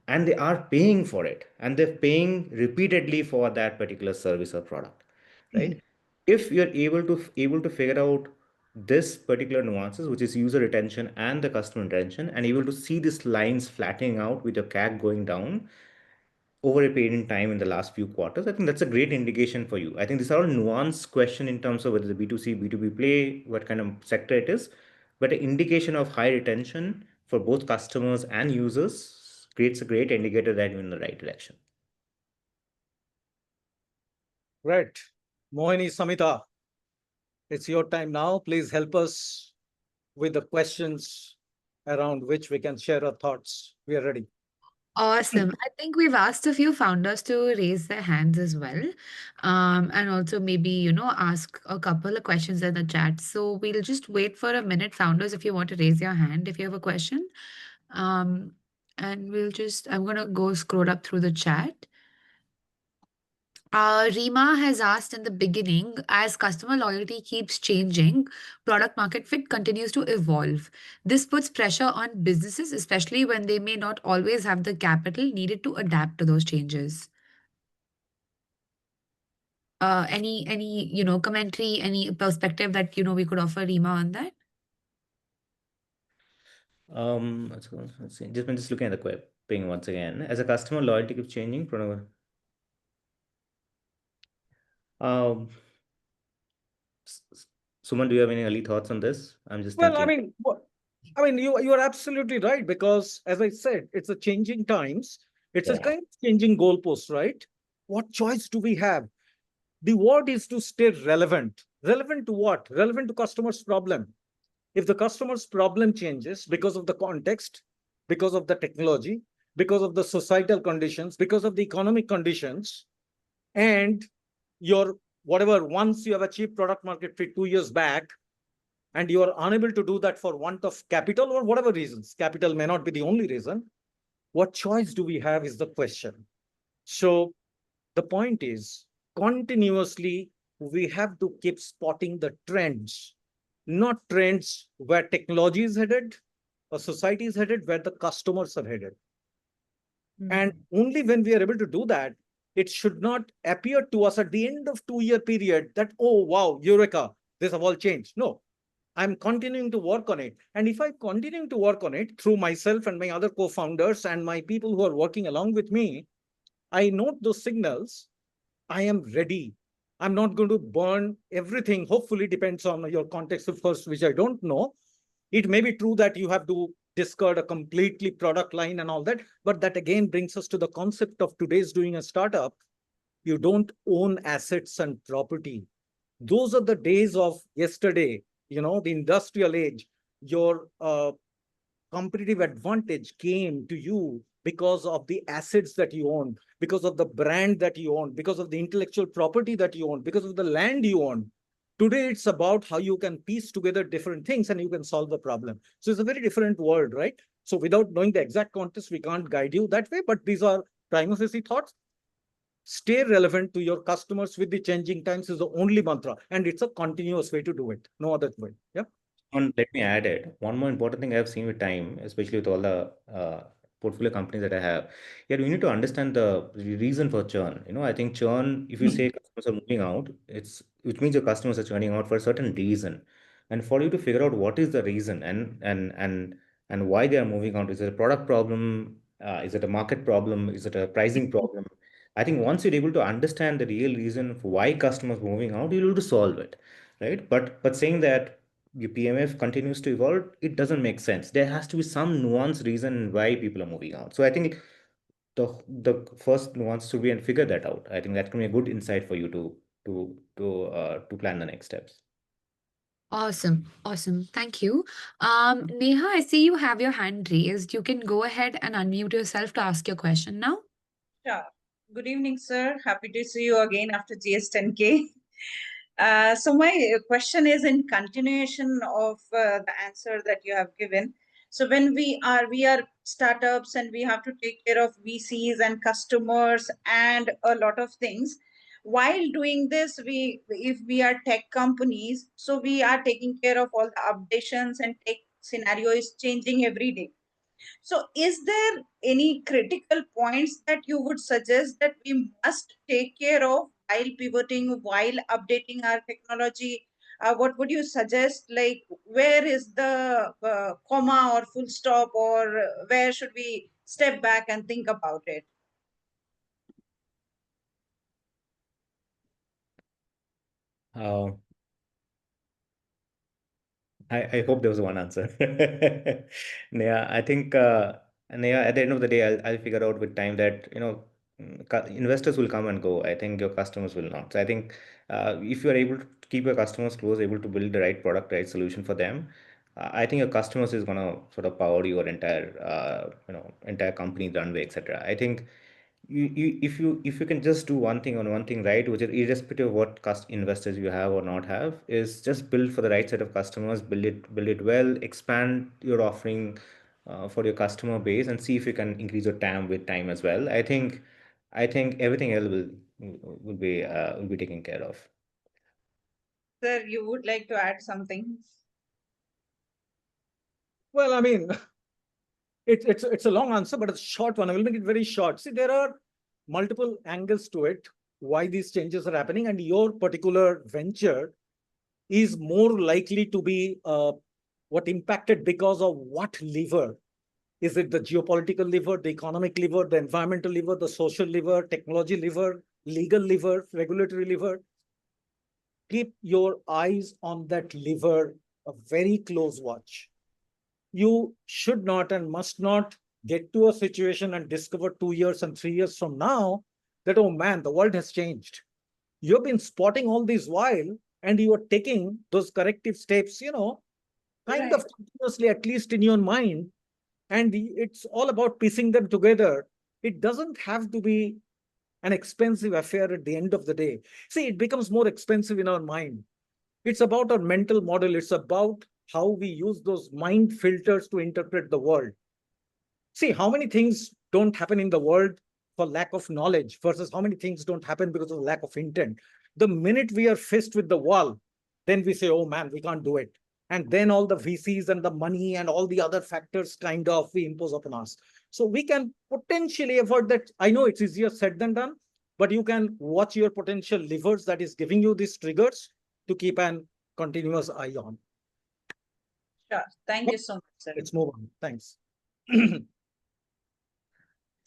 and they are paying for it, and they're paying repeatedly for that particular service or product, right? If you're able to figure out this particular nuances, which is user retention and the customer retention, and able to see these lines flattening out with your CAC going down over a period in time in the last few quarters, I think that's a great indication for you. I think these are all nuanced question in terms of whether the B2C, B2B play, what kind of sector it is. but an indication of high retention for both customers and users creates a great indicator that you're in the right direction. Right. Mohini, Samita, it's your time now. Please help us with the questions around which we can share our thoughts. We are ready. Awesome. I think we've asked a few founders to raise their hands as well. And also maybe, ask a couple of questions in the chat. So we'll just wait for a minute, founders, if you want to raise your hand, if you have a question. And I'm going to go scroll up through the chat. Rima has asked in the beginning, as customer loyalty keeps changing, product market fit continues to evolve. This puts pressure on businesses, especially when they may not always have the capital needed to adapt to those changes. Any commentary, any perspective that we could offer Rima on that? Let's see. Just looking at the ping once again. As a customer loyalty keeps changing, um, Suman, do you have any early thoughts on this? I'm just Well, thinking. you are absolutely right, because as I said, it's a changing times. It's a Yeah. kind of changing goalpost, right? What choice do we have? The word is to stay relevant. Relevant to what? Relevant to customer's problem. If the customer's problem changes because of the context, because of the technology, because of the societal conditions, because of the economic conditions, and your whatever, once you have achieved product market fit 2 years back, and you are unable to do that for want of capital or whatever reasons, capital may not be the only reason, what choice do we have is the question. So the point is, continuously, we have to keep spotting the trends, not trends where technology is headed, or society is headed, where the customers are headed. And only when we are able to do that, it should not appear to us at the end of 2 year period that, oh, wow, Eureka, this have all changed. No, I'm continuing to work on it. And if I continue to work on it through myself and my other co-founders and my people who are working along with me, I note those signals. I am ready. I'm not going to burn everything. Hopefully, depends on your context of first, which I don't know. It may be true that you have to discard a completely product line and all that, but that again brings us to the concept of today's doing a startup. You don't own assets and property. Those are the days of yesterday, the industrial age. Your competitive advantage came to you because of the assets that you own, because of the brand that you own, because of the intellectual property that you own, because of the land you own. Today, it's about how you can piece together different things and you can solve the problem. So it's a very different world, right? So without knowing the exact context, we can't guide you that way, but these are prima facie thoughts. Stay relevant to your customers with the changing times is the only mantra, and it's a continuous way to do it. No other way. Yeah. Let me add it. One more important thing I've seen with time, especially with all the portfolio companies that I have, yeah, you need to understand the reason for churn. I think churn, if you say customers are moving out, which means your customers are churning out for a certain reason. And for you to figure out what is the reason and why they are moving out, is it a product problem? Is it a market problem? Is it a pricing problem? I think once you're able to understand the real reason for why customers are moving out, you're able to solve it, right? But saying that your PMF continues to evolve, it doesn't make sense. There has to be some nuanced reason why people are moving out. So I think the first nuance should be and figure that out. I think that can be a good insight for you to plan the next steps. Awesome. Awesome. Thank you. Neha, I see you have your hand raised. You can go ahead and unmute yourself to ask your question now. Sure. Good evening, sir. Happy to see you again after GS10K. So my question is in continuation of the answer that you have given. So when we are startups and we have to take care of VCs and customers and a lot of things. While doing this, if we are tech companies, so we are taking care of all the updations and tech scenario is changing every day. So, is there any critical points that you would suggest that we must take care of while pivoting, while updating our technology? What would you suggest? Like, where is the comma or full stop, or where should we step back and think about it? Uh, I hope there was one answer. Yeah, I think yeah, at the end of the day, I'll figure out with time that investors will come and go. I think your customers will not. So I think if you are able to keep your customers close, able to build the right product, right solution for them, I think your customers is gonna sort of power your entire entire company runway, etc. I think if you can just do one thing on one thing right, which is irrespective of what cost investors you have or not have, is just build for the right set of customers, build it well, expand your offering for your customer base, and see if you can increase your TAM with time as well. I think everything else will be taken care of. Sir, you would like to add something? Well, I mean, it's a long answer, but it's a short one. I will make it very short. See, there are multiple angles to it, why these changes are happening, and your particular venture is more likely to be what impacted because of what lever. Is it the geopolitical lever, the economic lever, the environmental lever, the social lever, technology lever, legal lever, regulatory lever? Keep your eyes on that lever, a very close watch. You should not and must not get to a situation and discover 2 years and 3 years from now that, oh man, the world has changed. You've been spotting all this while and you are taking those corrective steps, kind of Right. continuously, at least in your mind. And it's all about piecing them together. It doesn't have to be an expensive affair at the end of the day. See, it becomes more expensive in our mind. It's about our mental model. It's about how we use those mind filters to interpret the world. See, how many things don't happen in the world for lack of knowledge versus how many things don't happen because of lack of intent. The minute we are faced with the wall, then we say, oh man, we can't do it. And then all the VCs and the money and all the other factors kind of we impose upon us. So we can potentially avoid that. I know it's easier said than done, but you can watch your potential levers that is giving you these triggers to keep an continuous eye on. Sure. Thank you so much, sir. Let's move on. Thanks.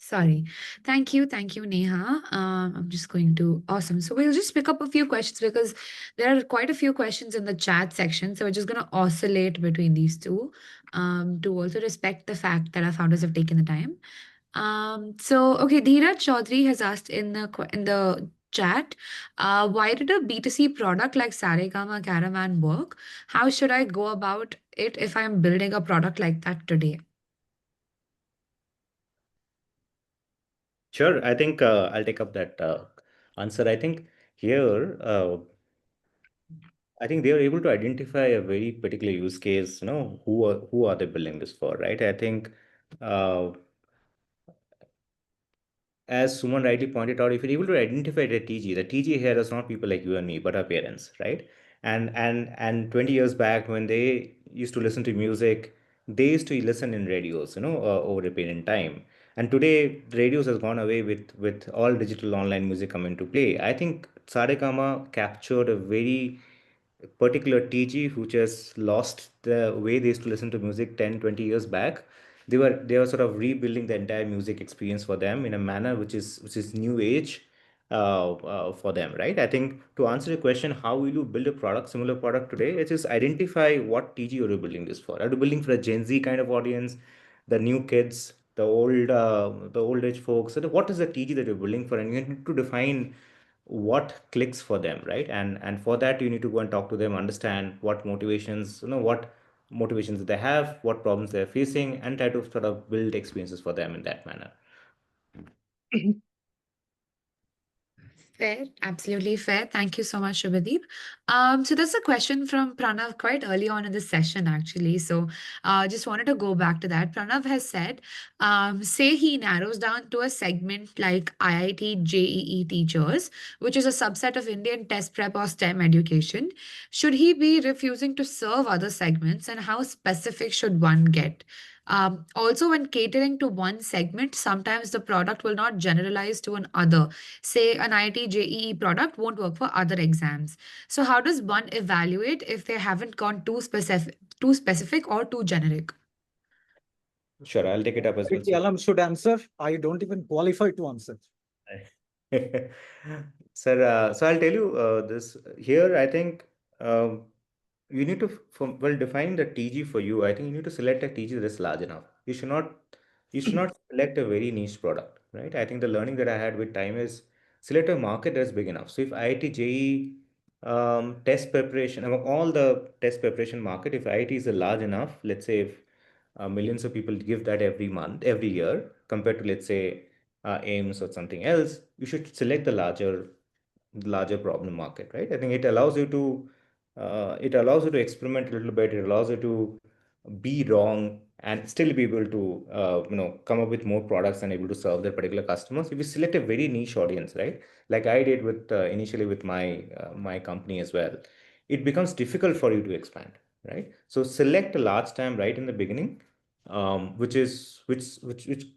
Sorry. Thank you. Thank you, Neha. I'm just going to, awesome. So we'll just pick up a few questions because there are quite a few questions in the chat section. So we're just going to oscillate between these two to also respect the fact that our founders have taken the time. Okay, Dheeraj Chaudhary has asked in the chat, why did a B2C product like Saregama Caravan work? How should I go about it if I'm building a product like that today? Sure, I think I'll take up that answer. I think here, I think they are able to identify a very particular use case, who are they building this for, right? I think uh, as Suman rightly pointed out, if you're able to identify the TG here is not people like you and me, but our parents, right? And 20 years back when they used to listen to music, they used to listen in radios, over a period in time. And today, the radios has gone away with all digital online music coming to play. I think Saregama captured a very particular TG who just lost the way they used to listen to music 10, 20 years back. They were sort of rebuilding the entire music experience for them in a manner which is new age for them, right? I think to answer your question, how will you build a product, similar product today? It's just identify what TG are you building this for. Are you building for a Gen Z kind of audience, the new kids, the old age folks? So what is the TG that you're building for? And you need to define what clicks for them, right? And for that you need to go and talk to them, understand what motivations they have, what problems they're facing, and try to sort of build experiences for them in that manner. Fair, absolutely fair. Thank you so much, Shubhadeep. So that's a question from Pranav quite early on in the session, actually. So just wanted to go back to that. Pranav has said, say he narrows down to a segment like IIT JEE teachers, which is a subset of Indian test prep or STEM education. Should he be refusing to serve other segments, and how specific should one get? Also, when catering to one segment, sometimes the product will not generalize to another. Say an IIT JEE product won't work for other exams. So how does one evaluate if they haven't gone too specific or too generic? Sure, I'll take it up as well. The alarm should answer. I don't even qualify to answer. Sir, so I'll tell you this here. I think you need to, well, defining the TG for you, I think you need to select a TG that is large enough. You should not select a very niche product, right? I think the learning that I had with time is select a market that's big enough. So if IIT JEE test preparation, among all the test preparation market, if IIT is a large enough, let's say if millions of people give that every month, every year, compared to, let's say, AIMS or something else, you should select the larger problem market, right? I think it allows you to experiment a little bit. It allows you to be wrong and still be able to come up with more products and able to serve their particular customers. If you select a very niche audience, right, like I did with initially with my company as well, it becomes difficult for you to expand, right? So select a large TAM right in the beginning, which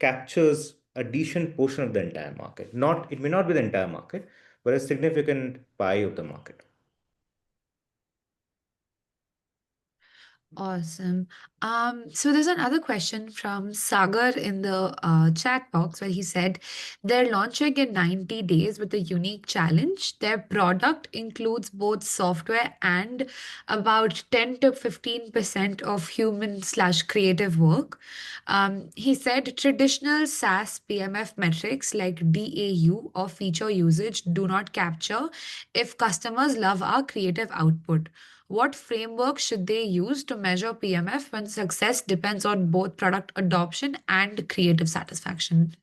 captures a decent portion of the entire market. Not It may not be the entire market, but a significant pie of the market. Awesome. So there's another question from Sagar in the chat box where he said they're launching in 90 days with a unique challenge. Their product includes both software and about 10 to 15% of human slash creative work. He said traditional SaaS PMF metrics like DAU or feature usage do not capture if customers love our creative output. What framework should they use to measure PMF when success depends on both product adoption and creative satisfaction?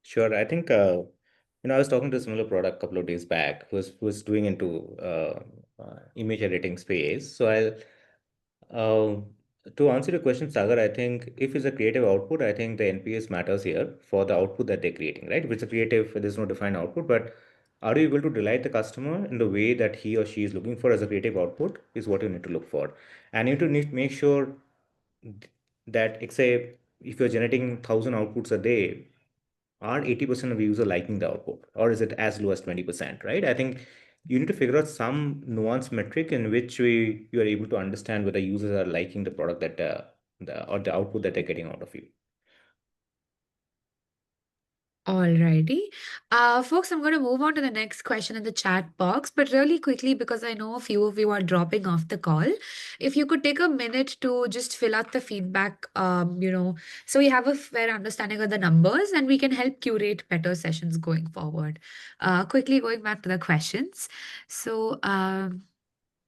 Sure. I think I was talking to a similar product a couple of days back who was doing into image editing space. So I'll to answer your question, Sagar, I think if it's a creative output, I think the NPS matters here for the output that they're creating, right? If it's a creative, there's no defined output, but are you able to delight the customer in the way that he or she is looking for as a creative output is what you need to look for. And you need to make sure that, say, if you're generating 1,000 outputs a day, are 80% of the user liking the output, or is it as low as 20%, right? I think you need to figure out some nuance metric in which way you are able to understand whether users are liking the product that or the output that they're getting out of you. Alrighty. Folks, I'm going to move on to the next question in the chat box, but really quickly because I know a few of you are dropping off the call. If you could take a minute to just fill out the feedback, so we have a fair understanding of the numbers and we can help curate better sessions going forward. Quickly going back to the questions. So,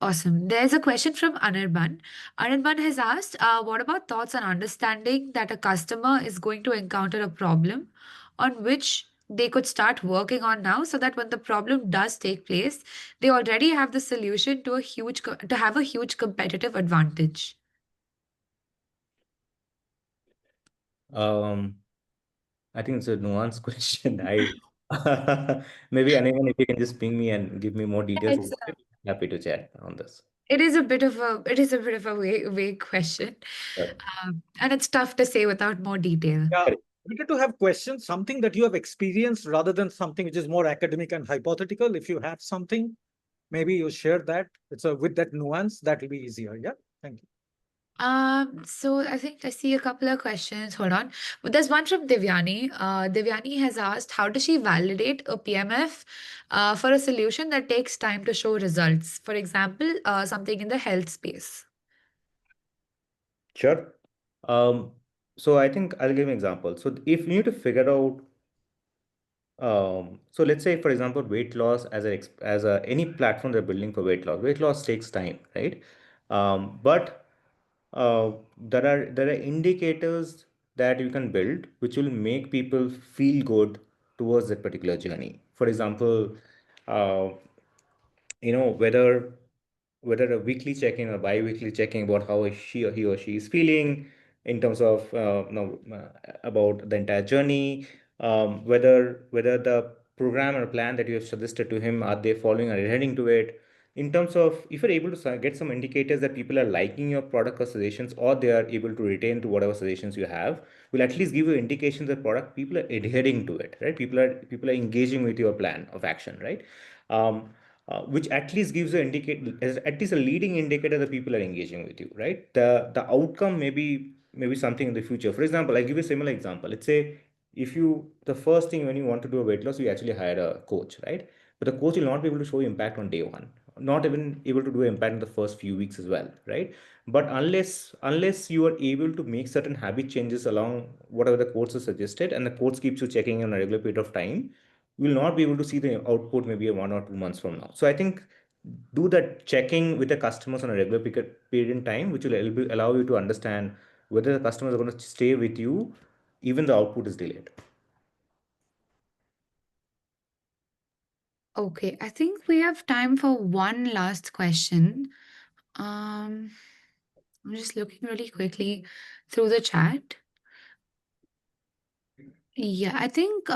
awesome. There's a question from Anirban. Anirban has asked, what about thoughts on understanding that a customer is going to encounter a problem on which they could start working on now so that when the problem does take place, they already have the solution to to have a huge competitive advantage? Um, I think it's a nuanced question. Maybe anyone, if you can just ping me and give me more details, It's happy to chat on this. it is a bit of a vague question, Sure. and it's tough to say without more detail. Yeah, better to have questions, something that you have experienced rather than something which is more academic and hypothetical. If you have something, maybe you share that. With that nuance, that will be easier. Yeah. Thank you. So I think I see a couple of questions. Hold on. But there's one from Divyani. Divyani has asked, how does she validate a PMF for a solution that takes time to show results? For example, something in the health space. Sure. Um, so I think I'll give an example. So if you need to figure out, so let's say, for example, weight loss as a any platform they're building for weight loss. Weight loss takes time, right? But there are indicators that you can build which will make people feel good towards that particular journey. For example, uh, whether a weekly check-in or bi-weekly checking about how he or she is feeling in terms of about the entire journey, whether the program or plan that you have suggested to him, are they following or adhering to it, in terms of if you're able to get some indicators that people are liking your product or suggestions, or they are able to retain to whatever suggestions you have, will at least give you indications that product people are adhering to it, right? People are engaging with your plan of action, right? Which at least gives at least a leading indicator that people are engaging with you, right? The outcome maybe something in the future. For example, I give you a similar example. Let's say if you the first thing when you want to do a weight loss, you actually hire a coach, right? But the coach will not be able to show impact on day one. not even able to do impact in the first few weeks as well, right? But unless you are able to make certain habit changes along whatever the course has suggested, and the course keeps you checking on a regular period of time, you will not be able to see the output maybe 1 or 2 months from now. So I think do that checking with the customers on a regular period in time, which will allow you to understand whether the customers are going to stay with you even the output is delayed. Okay, I think we have time for one last question. I'm just looking really quickly through the chat. Yeah, I think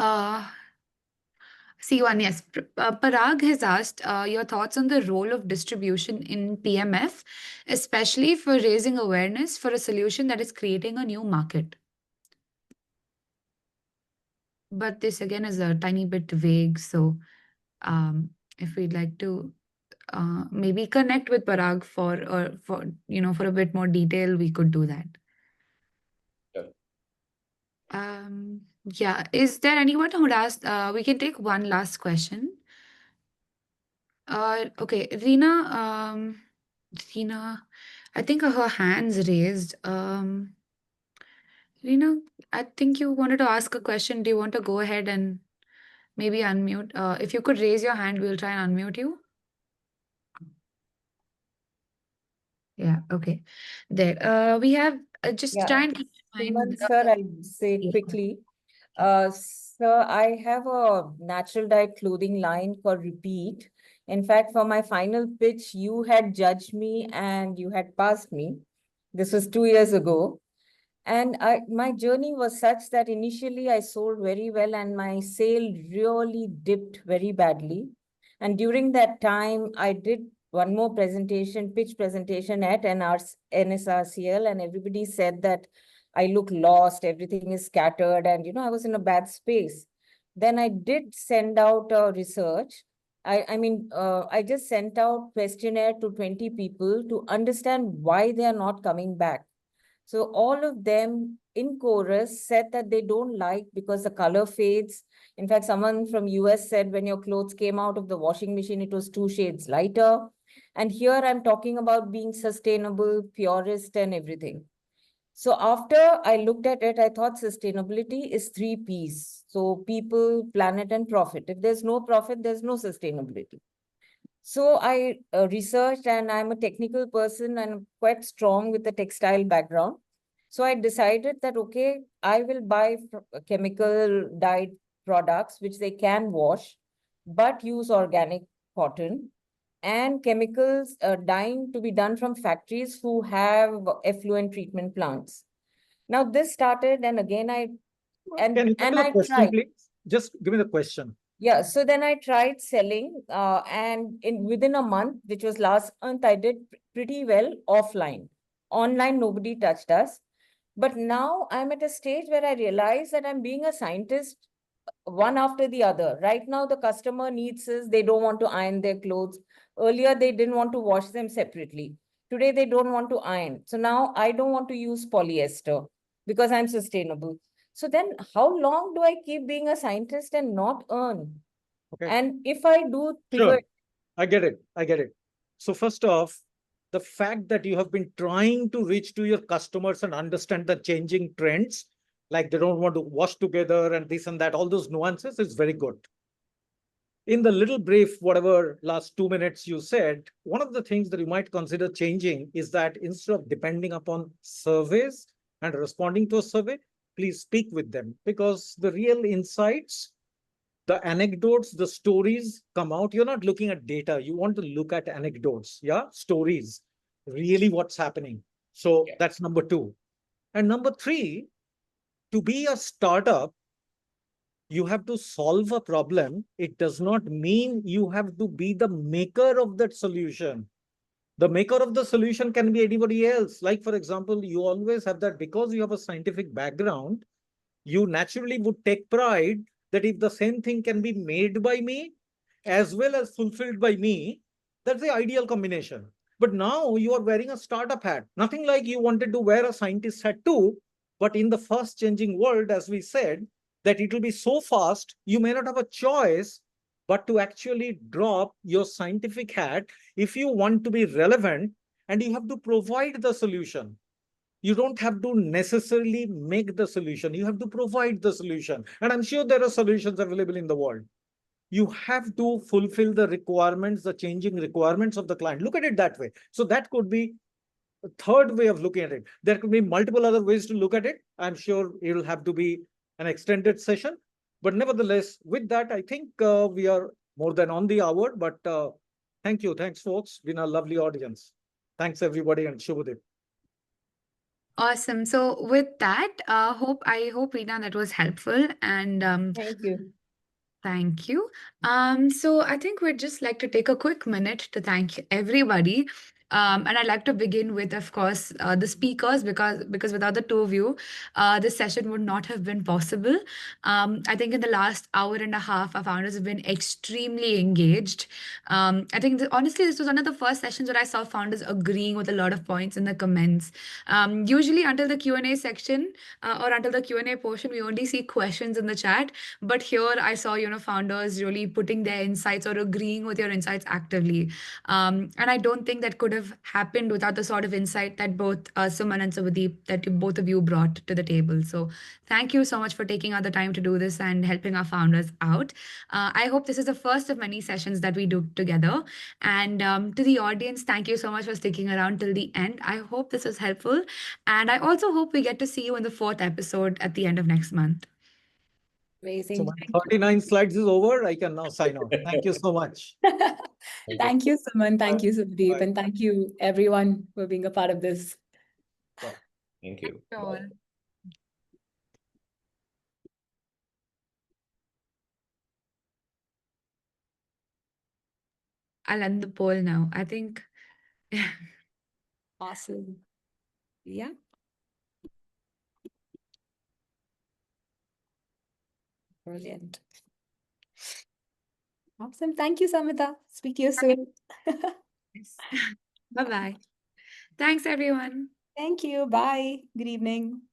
see one, yes. Parag has asked your thoughts on the role of distribution in PMF, especially for raising awareness for a solution that is creating a new market. But this again is a tiny bit vague, so if we'd like to maybe connect with Parag for a bit more detail, we could do that. Yeah. Is there anyone who'd asked? We can take one last question. Okay, Reena, I think her hand's raised. Reena, I think you wanted to ask a question. Do you want to go ahead and maybe unmute? If you could raise your hand, we'll try and unmute you. Yeah, okay. There. We have just Yeah, try and keep in mind. Suman, sir, I'll say Yeah. quickly. Sir, I have a natural dyed clothing line called Repeat. In fact, for my final pitch, you had judged me and you had passed me. This was 2 years ago. And my journey was such that initially I sold very well and my sale really dipped very badly. And during that time, I did one more presentation, pitch presentation at NSRCEL, and everybody said that I look lost, everything is scattered, and I was in a bad space. Then I did send out a research. I just sent out questionnaire to 20 people to understand why they are not coming back. So all of them in chorus said that they don't like because the color fades. In fact, someone from US said when your clothes came out of the washing machine, it was 2 shades lighter. And here I'm talking about being sustainable, purist and everything. So after I looked at it, I thought sustainability is 3 Ps. So people, planet and profit. If there's no profit, there's no sustainability. So I researched, and I'm a technical person and quite strong with the textile background. So I decided that, okay, I will buy chemical dyed products, which they can wash, but use organic cotton and chemicals dyeing to be done from factories who have effluent treatment plants. Now this started, and again, Can you give me the I question, tried. please? Just give me the question. Yeah, so then I tried selling, and within a month, which was last month, I did pretty well offline. Online, nobody touched us. But now I'm at a stage where I realize that I'm being a scientist one after the other. Right now, the customer needs is they don't want to iron their clothes. Earlier, they didn't want to wash them separately. Today, they don't want to iron. So now I don't want to use polyester because I'm sustainable. So then how long do I keep being a scientist and not earn? Okay. And if I do Sure. pivot, I get it. I get it. So first off, the fact that you have been trying to reach to your customers and understand the changing trends, like they don't want to wash together and this and that, all those nuances is very good. In the little brief, whatever last 2 minutes you said, one of the things that you might consider changing is that instead of depending upon surveys and responding to a survey, please speak with them, because the real insights, the anecdotes, the stories come out. You're not looking at data. You want to look at anecdotes, yeah, stories, really what's happening. So that's number two. And number three, to be a startup, you have to solve a problem. It does not mean you have to be the maker of that solution. The maker of the solution can be anybody else. Like, for example, you always have that because you have a scientific background, you naturally would take pride that if the same thing can be made by me as well as fulfilled by me, that's the ideal combination. But now you are wearing a startup hat. Nothing like you wanted to wear a scientist hat too. But in the fast changing world, as we said, that it will be so fast, you may not have a choice but to actually drop your scientific hat if you want to be relevant, and you have to provide the solution. You don't have to necessarily make the solution. You have to provide the solution. And I'm sure there are solutions available in the world. You have to fulfill the requirements, the changing requirements of the client. Look at it that way. So that could be a third way of looking at it. There could be multiple other ways to look at it. I'm sure it'll have to be an extended session. But nevertheless, with that, I think we are more than on the hour. But thank you. Thanks, folks. Been a lovely audience. Thanks, everybody, and Shubhadev. Awesome. So with that, I hope Reena that was helpful, and Thank you. thank you. So I think we'd just like to take a quick minute to thank everybody. And I'd like to begin with, of course, the speakers, because without the two of you, this session would not have been possible. I think in the last hour and a half, our founders have been extremely engaged. I think honestly, this was one of the first sessions where I saw founders agreeing with a lot of points in the comments. Usually, until the Q&A section or until the Q&A portion, we only see questions in the chat. But here, I saw founders really putting their insights or agreeing with your insights actively. And I don't think that could have happened without the sort of insight that both Suman and Subhadeep, both of you brought to the table. So thank you so much for taking out the time to do this and helping our founders out. I hope this is the first of many sessions that we do together. And to the audience, thank you so much for sticking around till the end. I hope this was helpful. And I also hope we get to see you in the 4th episode at the end of next month. So Amazing. when Thank you. 39 slides is over, I can now sign off. Thank you so much. Thank you, Suman. Thank Bye. you, Subhadeep. Bye. And thank you, everyone, for being a part of this. Bye. Thank you. Sure. I'll end the poll now. I think. Awesome. Yeah. Brilliant. Awesome. Thank you, Samita. Speak to you soon. Bye-bye. Thanks, everyone. Thank you. Bye. Good evening.